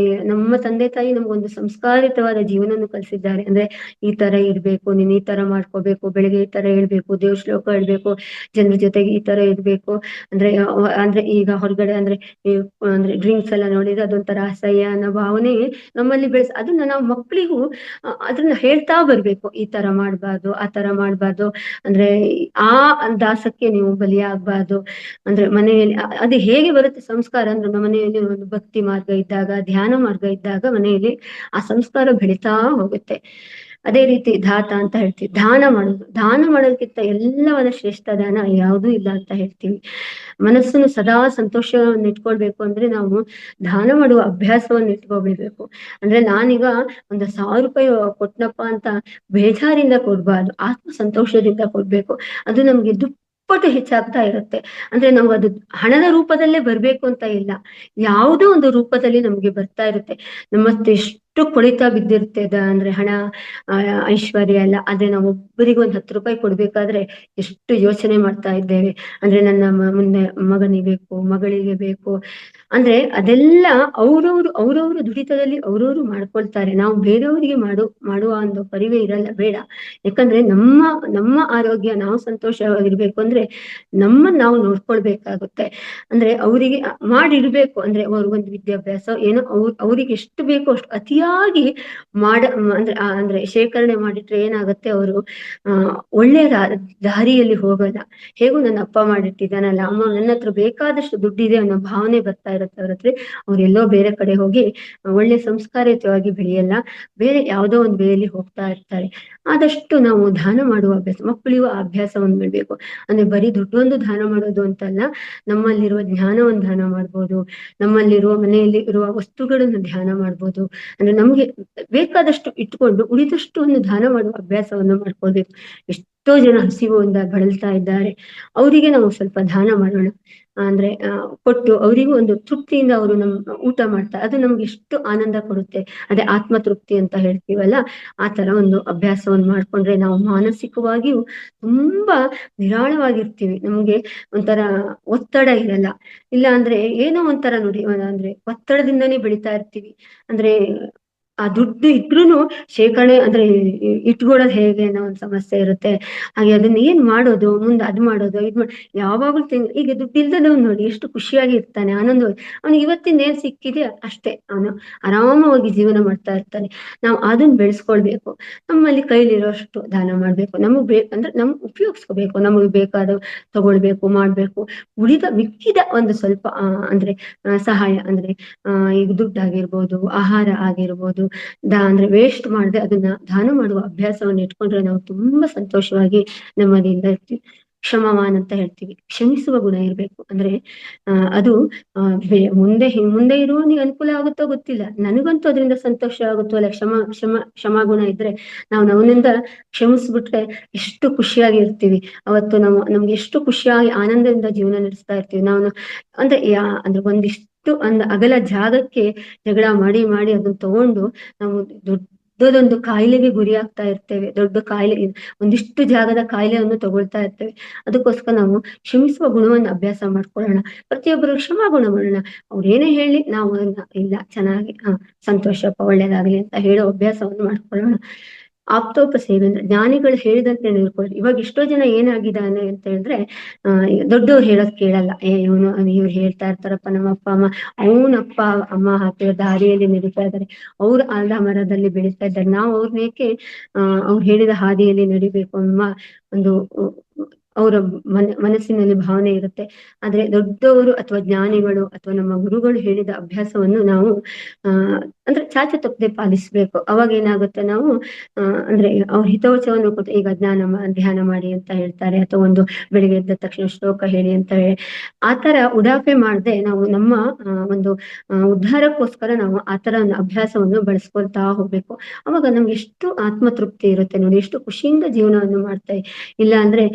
ನಮ್ಮ ತಂದೆ ತಾಯಿ ನಮ್ಗೊಂದು ಸಂಸ್ಕಾರಿತವಾದ ಜೀವನವನ್ನು ಕಲಿಸಿದ್ದಾರೆ. ಅಂದ್ರೆ ಈ ತರ ಇರ್ಬೇಕು, ನೀನ್ ಈ ತರ ಮಾಡ್ಕೋಬೇಕು, ಬೆಳಿಗ್ಗೆ ಈ ತರ ಹೇಳ್ಬೇಕು, ದೇವ್ರ ಶ್ಲೋಕ ಹೇಳ್ಬೇಕು, ಜನರ ಜೊತೆಗೆ ಈ ತರ ಇರ್ಬೇಕು. ಅಂದ್ರೆ ಈಗ ಹೊರಗಡೆ ಅಂದ್ರೆ ಡ್ರಿಂಕ್ಸ್ ಎಲ್ಲ ನೋಡಿದ್ರೆ ಅದೊಂಥರ ಅಸಹ್ಯ ಅನ್ನೋ ಭಾವನೆ ನಮ್ಮಲ್ಲಿ ಅದನ್ನ ನಾವು ಮಕ್ಕಳಿಗೂ ಅದನ್ನ ಹೇಳ್ತಾ ಬರ್ಬೇಕು. ಈ ತರ ಮಾಡ್ಬಾರ್ದು, ಆ ತರ ಮಾಡ್ಬಾರ್ದು, ಅಂದ್ರೆ ಆ ದಾಸಕ್ಕೆ ನೀವು ಬಲಿಯಾಗಬಾರ್ದು. ಅಂದ್ರೆ ಮನೆಯಲ್ಲಿ ಅದು ಹೇಗೆ ಬರುತ್ತೆ ಸಂಸ್ಕಾರ ಅಂದ್ರೆ ನಮ್ಮ ಮನೆಯಲ್ಲಿ ಒಂದು ಭಕ್ತಿ ಮಾರ್ಗ ಇದ್ದಾಗ, ಧ್ಯಾನ ಮಾರ್ಗ ಇದ್ದಾಗ ಮನೆಯಲ್ಲಿ ಆ ಸಂಸ್ಕಾರ ಬೆಳೀತಾ ಹೋಗುತ್ತೆ. ಅದೇ ರೀತಿ ಧಾತ ಅಂತ ಹೇಳ್ತೀವಿ, ದಾನ ಮಾಡೋದಕ್ಕಿಂತ ಎಲ್ಲವನ್ನ ಶ್ರೇಷ್ಠ ದಾನ ಯಾವುದೂ ಇಲ್ಲ ಅಂತ ಹೇಳ್ತೀವಿ. ಮನಸ್ಸನ್ನು ಸದಾ ಸಂತೋಷವನ್ನು ಇಟ್ಕೊಳ್ಬೇಕು ಅಂದ್ರೆ ನಾವು ದಾನ ಮಾಡುವ ಅಭ್ಯಾಸವನ್ನು ಇಟ್ಕೊಳ್ಬೇಕು. ಅಂದ್ರೆ ನಾನೀಗ ಒಂದು 1000 ರೂಪಾಯಿ ಕೊಟ್ನಪ್ಪ ಅಂತ ಬೇಜಾರಿಂದ ಕೊಡ್ಬಾರ್ದು, ಆತ್ಮ ಸಂತೋಷದಿಂದ ಕೊಡ್ಬೇಕು. ಅದು ನಮ್ಗೆ ದುಪ್ಪಟ್ಟು ಹೆಚ್ಚಾಗ್ತಾ ಇರುತ್ತೆ. ಅಂದ್ರೆ ನಾವು ಅದು ಹಣದ ರೂಪದಲ್ಲೇ ಬರ್ಬೇಕು ಅಂತ ಇಲ್ಲ, ಯಾವುದೋ ಒಂದು ರೂಪದಲ್ಲಿ ನಮ್ಗೆ ಬರ್ತಾ ಇರುತ್ತೆ. ನಮ್ಮತ್ತೆ ಎಷ್ಟು ಕೊಳಿತಾ ಬಿದ್ದಿರುತ್ತೆ ಅಂದ್ರೆ ಹಣ, ಐಶ್ವರ್ಯ ಎಲ್ಲ. ಆದ್ರೆ ನಾವು ಒಬ್ಬರಿಗೆ ಒಂದು 10 ರೂಪಾಯಿ ಕೊಡ್ಬೇಕಾದ್ರೆ ಎಷ್ಟು ಯೋಚನೆ ಮಾಡ್ತಾ ಇದ್ದೇವೆ. ಅಂದ್ರೆ ನನ್ನ ಮುಂದೆ ಮಗನಿಗೆ ಬೇಕು, ಮಗಳಿಗೆ ಬೇಕು, ಅಂದ್ರೆ ಅದೆಲ್ಲ ಅವ್ರವ್ರು ದುಡಿತದಲ್ಲಿ ಅವ್ರವ್ರು ಮಾಡ್ಕೊಳ್ತಾರೆ. ನಾವು ಬೇರೆಯವರಿಗೆ ಮಾಡುವ ಒಂದು ಪರಿವೇ ಇರಲ್ಲ, ಬೇಡ. ಯಾಕಂದ್ರೆ ನಮ್ಮ ಆರೋಗ್ಯ ನಾವು ಸಂತೋಷವಾಗಿರ್ಬೇಕು ಅಂದ್ರೆ ನಾವು ನೋಡ್ಕೊಳ್ಬೇಕಾಗುತ್ತೆ. ಅಂದ್ರೆ ಅವರಿಗೆ ಮಾಡಿಡ್ಬೇಕು. ಅಂದ್ರೆ ಅವ್ರಿಗೊಂದು ವಿದ್ಯಾಭ್ಯಾಸ ಏನೋ ಅವ್ರಿಗೆ ಎಷ್ಟು ಬೇಕೋ ಅಷ್ಟು ಅತಿಯಾಗಿ ಅಂದ್ರೆ ಶೇಖರಣೆ ಮಾಡಿಟ್ರೆ ಏನಾಗುತ್ತೆ, ಅವರು ಒಳ್ಳೆಯ ದಾರಿಯಲ್ಲಿ ಹೋಗಲ್ಲ. ಹೇಗೂ ನನ್ನ ಅಪ್ಪ ಮಾಡಿಟ್ಟಿದ್ದಾನಲ್ಲ, ಅಮ್ಮ ನನ್ನ ಹತ್ರ ಬೇಕಾದಷ್ಟು ದುಡ್ಡಿದೆ ಅನ್ನೋ ಭಾವನೆ ಬರ್ತಾ ಇರುತ್ತೆ ಅವ್ರ ಹತ್ರ. ಅವ್ರೆಲ್ಲೋ ಬೇರೆ ಕಡೆ ಹೋಗಿ ಒಳ್ಳೆ ಸಂಸ್ಕಾರಯುತವಾಗಿ ಬೆಳೆಯಲ್ಲ, ಬೇರೆ ಯಾವುದೋ ಒಂದು ಬೇರೆಯಲ್ಲಿ ಹೋಗ್ತಾ ಇರ್ತಾರೆ. ಆದಷ್ಟು ನಾವು ದಾನ ಮಾಡುವ ಅಭ್ಯಾಸ ಮಕ್ಕಳಿಗೂ ಆ ಅಭ್ಯಾಸವನ್ನು ಬಿಡ್ಬೇಕು. ಅಂದ್ರೆ ಬರೀ ದುಡ್ಡೊಂದು ದಾನ ಮಾಡೋದು ಅಂತಲ್ಲ, ನಮ್ಮಲ್ಲಿರುವ ಜ್ಞಾನವನ್ನು ದಾನ ಮಾಡ್ಬೋದು, ನಮ್ಮಲ್ಲಿರುವ ಮನೆಯಲ್ಲಿ ಇರುವ ವಸ್ತುಗಳನ್ನು ಧ್ಯಾನ ಮಾಡ್ಬೋದು. ಅಂದ್ರೆ ನಮ್ಗೆ ಬೇಕಾದಷ್ಟು ಇಟ್ಕೊಂಡು ಉಳಿದಷ್ಟು ಒಂದು ದಾನ ಮಾಡುವ ಅಭ್ಯಾಸವನ್ನು ಮಾಡ್ಕೊಳ್ಬೇಕು. ಎಷ್ಟೋ ಜನ ಹಸಿವಿಂದ ಬಳಲ್ತಾ ಇದ್ದಾರೆ, ಅವರಿಗೆ ನಾವು ಸ್ವಲ್ಪ ದಾನ ಮಾಡೋಣ. ಅಂದ್ರೆ ಕೊಟ್ಟು ಅವರಿಗೂ ಒಂದು ತೃಪ್ತಿಯಿಂದ ಅವರು ಊಟ ಮಾಡ್ತಾರೆ, ಅದು ನಮ್ಗೆ ಎಷ್ಟು ಆನಂದ ಕೊಡುತ್ತೆ. ಅದೇ ಆತ್ಮ ತೃಪ್ತಿ ಅಂತ ಹೇಳ್ತೀವಲ್ಲ, ಆ ತರ ಒಂದು ಅಭ್ಯಾಸವನ್ನು ಮಾಡ್ಕೊಂಡ್ರೆ ನಾವು ಮಾನಸಿಕವಾಗಿಯೂ ತುಂಬಾ ನಿರಾಳವಾಗಿರ್ತೀವಿ. ನಮ್ಗೆ ಒಂಥರ ಒತ್ತಡ ಇರಲ್ಲ. ಇಲ್ಲ ಅಂದ್ರೆ ಏನೋ ಒಂಥರ ನೋಡಿ, ಅಂದ್ರೆ ಒತ್ತಡದಿಂದನೇ ಬೆಳಿತಾ ಇರ್ತೀವಿ. ಅಂದ್ರೆ ಆ ದುಡ್ಡು ಇದ್ರೂನು ಶೇಖರಣೆ ಅಂದ್ರೆ ಇಟ್ಕೊಳ್ಳೋದು ಹೇಗೆ ಅನ್ನೋ ಒಂದು ಸಮಸ್ಯೆ ಇರುತ್ತೆ. ಹಾಗೆ ಅದನ್ನ ಏನ್ ಮಾಡೋದು, ಮುಂದೆ ಅದ್ ಮಾಡೋದು ಯಾವಾಗ್ಲೂ ಈಗ ದುಡ್ಡು ಇಲ್ದದವ್ನು ನೋಡಿ ಎಷ್ಟು ಖುಷಿಯಾಗಿ ಇರ್ತಾನೆ, ಆನಂದವಾಗಿ. ಅವ್ನಿಗೆ ಇವತ್ತಿಂದ ಏನ್ ಸಿಕ್ಕಿದೆ ಅಷ್ಟೇ, ಅವನು ಆರಾಮವಾಗಿ ಜೀವನ ಮಾಡ್ತಾ ಇರ್ತಾನೆ. ನಾವು ಅದನ್ನ ಬೆಳೆಸ್ಕೊಳ್ಬೇಕು. ನಮ್ಮಲ್ಲಿ ಕೈಲಿರೋಷ್ಟು ದಾನ ಮಾಡ್ಬೇಕು. ಅಂದ್ರೆ ನಮ್ಗೆ ಉಪಯೋಗಿಸ್ಕೋಬೇಕು, ನಮಗೆ ಬೇಕಾದ ತಗೊಳ್ಬೇಕು, ಮಾಡ್ಬೇಕು. ಮಿಕ್ಕಿದ ಒಂದು ಸ್ವಲ್ಪ ಅಂದ್ರೆ ಸಹಾಯ ಅಂದ್ರೆ ಈಗ ದುಡ್ಡಾಗಿರ್ಬೋದು, ಆಹಾರ ಆಗಿರ್ಬೋದು, ಅಂದ್ರೆ ವೇಸ್ಟ್ ಮಾಡದೆ ಅದನ್ನ ದಾನ ಮಾಡುವ ಅಭ್ಯಾಸವನ್ನು ಇಟ್ಕೊಂಡ್ರೆ ನಾವು ತುಂಬಾ ಸಂತೋಷವಾಗಿ ನೆಮ್ಮದಿಯಿಂದ ಇರ್ತೀವಿ. ಕ್ಷಮವಾನ್ ಅಂತ ಹೇಳ್ತೀವಿ, ಕ್ಷಮಿಸುವ ಗುಣ ಇರ್ಬೇಕು. ಅಂದ್ರೆ ಅದು ಮುಂದೆ ಇರುವವನಿಗೆ ಅನುಕೂಲ ಆಗುತ್ತೋ ಗೊತ್ತಿಲ್ಲ, ನನಗಂತೂ ಅದರಿಂದ ಸಂತೋಷ ಆಗುತ್ತೋ ಅಲ್ಲ. ಕ್ಷಮಾಗುಣ ಇದ್ರೆ ನಾವು ನವನಿಂದ ಕ್ಷಮಿಸ್ಬಿಟ್ರೆ ಎಷ್ಟು ಖುಷಿಯಾಗಿ ಇರ್ತೀವಿ. ಅವತ್ತು ನಮ್ಗೆ ಎಷ್ಟು ಖುಷಿಯಾಗಿ ಆನಂದದಿಂದ ಜೀವನ ನಡೆಸ್ತಾ ಇರ್ತೀವಿ. ಅಂದ್ರೆ ಒಂದಿಷ್ಟು ಅಗಲ ಜಾಗಕ್ಕೆ ಜಗಳ ಮಾಡಿ ಮಾಡಿ ಅದನ್ನ ತಗೊಂಡು ನಾವು ದೊಡ್ಡದೊಂದು ಕಾಯಿಲೆಗೆ ಗುರಿ ಆಗ್ತಾ ಇರ್ತೇವೆ. ದೊಡ್ಡ ಕಾಯಿಲೆ, ಒಂದಿಷ್ಟು ಜಾಗದ ಕಾಯಿಲೆಯನ್ನು ತಗೊಳ್ತಾ ಇರ್ತೇವೆ. ಅದಕ್ಕೋಸ್ಕರ ನಾವು ಕ್ಷಮಿಸುವ ಗುಣವನ್ನು ಅಭ್ಯಾಸ ಮಾಡ್ಕೊಳ್ಳೋಣ. ಪ್ರತಿಯೊಬ್ಬರು ಕ್ಷಮಾಗುಣ ಮಾಡೋಣ. ಅವ್ರೇನೇ ಹೇಳಿ ನಾವು ಇಲ್ಲ ಚೆನ್ನಾಗಿ ಸಂತೋಷಪ್ಪ, ಒಳ್ಳೇದಾಗ್ಲಿ ಅಂತ ಹೇಳೋ ಅಭ್ಯಾಸವನ್ನು ಮಾಡ್ಕೊಳ್ಳೋಣ. ಆಪ್ತೋಪ ಸೇವೆ ಅಂದ್ರೆ ಜ್ಞಾನಿಗಳು ಹೇಳಿದಂತೆ ನಡ್ಕೊಳ್ಳಿ. ಇವಾಗ ಎಷ್ಟೋ ಜನ ಏನಾಗಿದ್ದಾನೆ ಅಂತ ಹೇಳಿದ್ರೆ, ದೊಡ್ಡವ್ರು ಹೇಳೋದ್ ಕೇಳಲ್ಲ. ಇವ್ರು ಹೇಳ್ತಾ ಇರ್ತಾರಪ್ಪ, ನಮ್ಮ ಅಪ್ಪ ಅಮ್ಮ, ಅವನಪ್ಪ ಅಮ್ಮ ಹಾಕಿರೋ ದಾರಿಯಲ್ಲಿ ನಡೀತಾ ಇದ್ದಾರೆ, ಅವ್ರು ಆಲದ ಮರದಲ್ಲಿ ಬೆಳೀತಾ ಇದ್ದಾರೆ, ನಾವು ಅವ್ರನ್ನೇಕೆ ಅವ್ರು ಹೇಳಿದ ಹಾದಿಯಲ್ಲಿ ನಡಿಬೇಕು ಅನ್ನುವ ಒಂದು ಅವರ ಮನಸ್ಸಿನಲ್ಲಿ ಭಾವನೆ ಇರುತ್ತೆ. ಆದ್ರೆ ದೊಡ್ಡವರು ಅಥವಾ ಜ್ಞಾನಿಗಳು ಅಥವಾ ನಮ್ಮ ಗುರುಗಳು ಹೇಳಿದ ಅಭ್ಯಾಸವನ್ನು ನಾವು ಆ ಅಂದ್ರೆ ಚಾಚು ತಪ್ಪದೆ ಪಾಲಿಸ್ಬೇಕು. ಅವಾಗ ಏನಾಗುತ್ತೆ, ನಾವು ಅಂದ್ರೆ ಅವ್ರ ಹಿತವಚವನ್ನು ಕೊಟ್ಟು, ಈಗ ಧ್ಯಾನ ಮಾಡಿ ಅಂತ ಹೇಳ್ತಾರೆ, ಅಥವಾ ಒಂದು ಬೆಳಿಗ್ಗೆ ಎದ್ದ ತಕ್ಷಣ ಶ್ಲೋಕ ಹೇಳಿ ಅಂತ ಹೇಳಿ, ಆತರ ಉಡಾಫೆ ಮಾಡದೆ ನಾವು ನಮ್ಮ ಒಂದು ಉದ್ಧಾರಕ್ಕೋಸ್ಕರ ನಾವು ಆತರ ಒಂದು ಅಭ್ಯಾಸವನ್ನು ಬಳಸ್ಕೊಳ್ತಾ ಹೋಗ್ಬೇಕು. ಅವಾಗ ನಮ್ಗೆ ಎಷ್ಟು ಆತ್ಮತೃಪ್ತಿ ಇರುತ್ತೆ ನೋಡಿ, ಎಷ್ಟು ಖುಷಿಯಿಂದ ಜೀವನವನ್ನು ಮಾಡ್ತೇವೆ. ಇಲ್ಲ ಅಂದ್ರೆ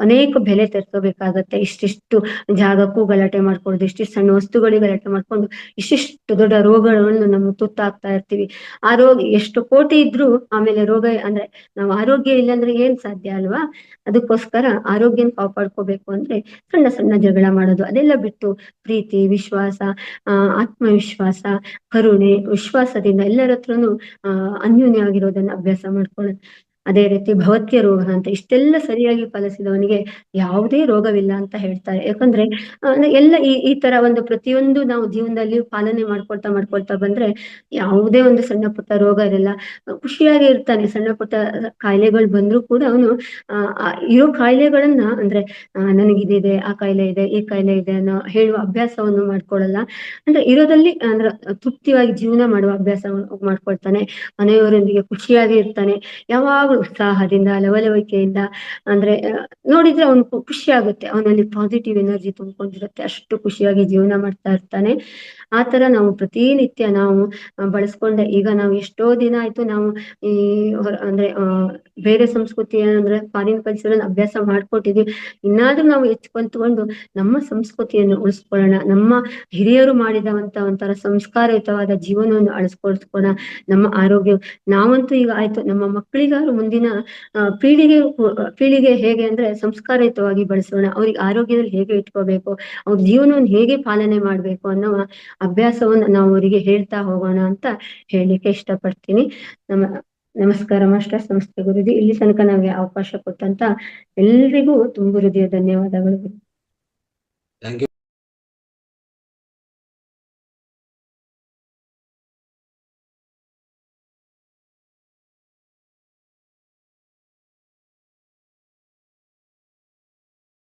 ಅನೇಕ ಬೆಲೆ ತೆರ್ಕೋಬೇಕಾಗತ್ತೆ. ಇಷ್ಟಿಷ್ಟು ಜಾಗಕ್ಕೂ ಗಲಾಟೆ ಮಾಡ್ಕೊಳ್ಳೋದು, ಇಷ್ಟಿಷ್ಟು ಸಣ್ಣ ವಸ್ತುಗಳಿಗೆ ಗಲಾಟೆ ಮಾಡ್ಕೊಂಡು ಇಷ್ಟಿಷ್ಟು ದೊಡ್ಡ ರೋಗಗಳನ್ನು ನಮ್ಗೆ ತುತ್ತಾಗ್ತಾ ಇರ್ತೀವಿ. ಆರೋಗ್ಯ ಎಷ್ಟು ಕೋಟಿ ಇದ್ರೂ ಆಮೇಲೆ ರೋಗ ಅಂದ್ರೆ ನಾವು ಆರೋಗ್ಯ ಇಲ್ಲ ಅಂದ್ರೆ ಏನ್ ಸಾಧ್ಯ ಅಲ್ವಾ? ಅದಕ್ಕೋಸ್ಕರ ಆರೋಗ್ಯನ ಕಾಪಾಡ್ಕೋಬೇಕು ಅಂದ್ರೆ ಸಣ್ಣ ಸಣ್ಣ ಜಗಳ ಮಾಡೋದು ಅದೆಲ್ಲ ಬಿಟ್ಟು ಪ್ರೀತಿ, ವಿಶ್ವಾಸ, ಆತ್ಮವಿಶ್ವಾಸ, ಕರುಣೆ, ವಿಶ್ವಾಸದಿಂದ ಎಲ್ಲರ ಹತ್ರನು ಅನ್ಯೂನ್ಯವಾಗಿರೋದನ್ನ ಅಭ್ಯಾಸ ಮಾಡ್ಕೊಳ್ಳೋದು. ಅದೇ ರೀತಿ ಭವತ್ಯ ರೋಗ ಅಂತ, ಇಷ್ಟೆಲ್ಲ ಸರಿಯಾಗಿ ಪಾಲಿಸಿದವನಿಗೆ ಯಾವುದೇ ರೋಗವಿಲ್ಲ ಅಂತ ಹೇಳ್ತಾರೆ. ಯಾಕಂದ್ರೆ ಎಲ್ಲ ಈ ತರ ಒಂದು ಪ್ರತಿಯೊಂದು ನಾವು ಜೀವನದಲ್ಲಿ ಪಾಲನೆ ಮಾಡ್ಕೊಳ್ತಾ ಬಂದ್ರೆ ಯಾವುದೇ ಒಂದು ಸಣ್ಣ ಪುಟ್ಟ ರೋಗ ಇರಲ್ಲ, ಖುಷಿಯಾಗಿ ಇರ್ತಾನೆ. ಸಣ್ಣ ಪುಟ್ಟ ಕಾಯಿಲೆಗಳು ಬಂದ್ರು ಕೂಡ ಅವನು ಇರೋ ಕಾಯಿಲೆಗಳನ್ನ ಅಂದ್ರೆ ನನಗಿದಿದೆ, ಆ ಕಾಯಿಲೆ ಇದೆ, ಈ ಕಾಯಿಲೆ ಇದೆ ಅನ್ನೋ ಹೇಳುವ ಅಭ್ಯಾಸವನ್ನು ಮಾಡ್ಕೊಳ್ಳಲ್ಲ. ಅಂದ್ರೆ ಇರೋದಲ್ಲಿ ಅಂದ್ರೆ ತೃಪ್ತಿಯಾಗಿ ಜೀವನ ಮಾಡುವ ಅಭ್ಯಾಸ ಮಾಡ್ಕೊಳ್ತಾನೆ. ಮನೆಯವರೊಂದಿಗೆ ಖುಷಿಯಾಗಿ ಇರ್ತಾನೆ. ಯಾವಾಗ ಉತ್ಸಾಹದಿಂದ, ಲವಲವಿಕೆಯಿಂದ, ಅಂದ್ರೆ ನೋಡಿದ್ರೆ ಅವನು ಖುಷಿ ಆಗುತ್ತೆ, ಅವನಲ್ಲಿ ಪಾಸಿಟಿವ್ ಎನರ್ಜಿ ತುಂಬಿಕೊಂಡಿರುತ್ತೆ, ಅಷ್ಟು ಖುಷಿಯಾಗಿ ಜೀವನ ಮಾಡ್ತಾ ಇರ್ತಾನೆ. ಆತರ ನಾವು ಪ್ರತಿನಿತ್ಯ ನಾವು ಬಳಸ್ಕೊಂಡೆ. ಈಗ ನಾವು ಎಷ್ಟೋ ದಿನ ಆಯ್ತು ನಾವು ಈ ಅಂದ್ರೆ ಬೇರೆ ಸಂಸ್ಕೃತಿ ಅಂದ್ರೆ ಫಾರಿನ್ ಕಲ್ಚರ್ ಅಭ್ಯಾಸ ಮಾಡ್ಕೊಟ್ಟಿದೀವಿ. ಇನ್ನಾದ್ರೂ ನಾವು ಎಚ್ಚೆತ್ಕೊಂಡು ನಮ್ಮ ಸಂಸ್ಕೃತಿಯನ್ನು ಉಳಿಸ್ಕೊಳ್ಳೋಣ, ನಮ್ಮ ಹಿರಿಯರು ಮಾಡಿದಂತ ಒಂಥರ ಸಂಸ್ಕಾರಯುತವಾದ ಜೀವನವನ್ನು ಅಳಿಸ್ಕೊಳ್ಸ್ಕೋಣ. ನಮ್ಮ ಆರೋಗ್ಯ ನಾವಂತೂ ಈಗ ಆಯ್ತು, ನಮ್ಮ ಮಕ್ಕಳಿಗಾದ್ರು ಮುಂದಿನ ಪೀಳಿಗೆ ಹೇಗೆ ಅಂದ್ರೆ ಸಂಸ್ಕಾರಯುತವಾಗಿ ಬಳಸೋಣ. ಅವ್ರಿಗೆ ಆರೋಗ್ಯದಲ್ಲಿ ಹೇಗೆ ಇಟ್ಕೋಬೇಕು, ಅವ್ರ ಜೀವನವನ್ನು ಹೇಗೆ ಪಾಲನೆ ಮಾಡ್ಬೇಕು ಅನ್ನೋ ಅಭ್ಯಾಸವನ್ನು ನಾವು ಅವರಿಗೆ ಹೇಳ್ತಾ ಹೋಗೋಣ ಅಂತ ಹೇಳಲಿಕ್ಕೆ ಇಷ್ಟಪಡ್ತೀನಿ. ನಮಸ್ಕಾರ ಮಾಸ್ಟರ್, ನಮಸ್ತೆ ಗುರುಜಿ. ಇಲ್ಲಿ ತನಕ ನಮಗೆ ಅವಕಾಶ ಕೊಟ್ಟಂತ ಎಲ್ರಿಗೂ ತುಂಬ ಹೃದಯ ಧನ್ಯವಾದಗಳು. Thank you.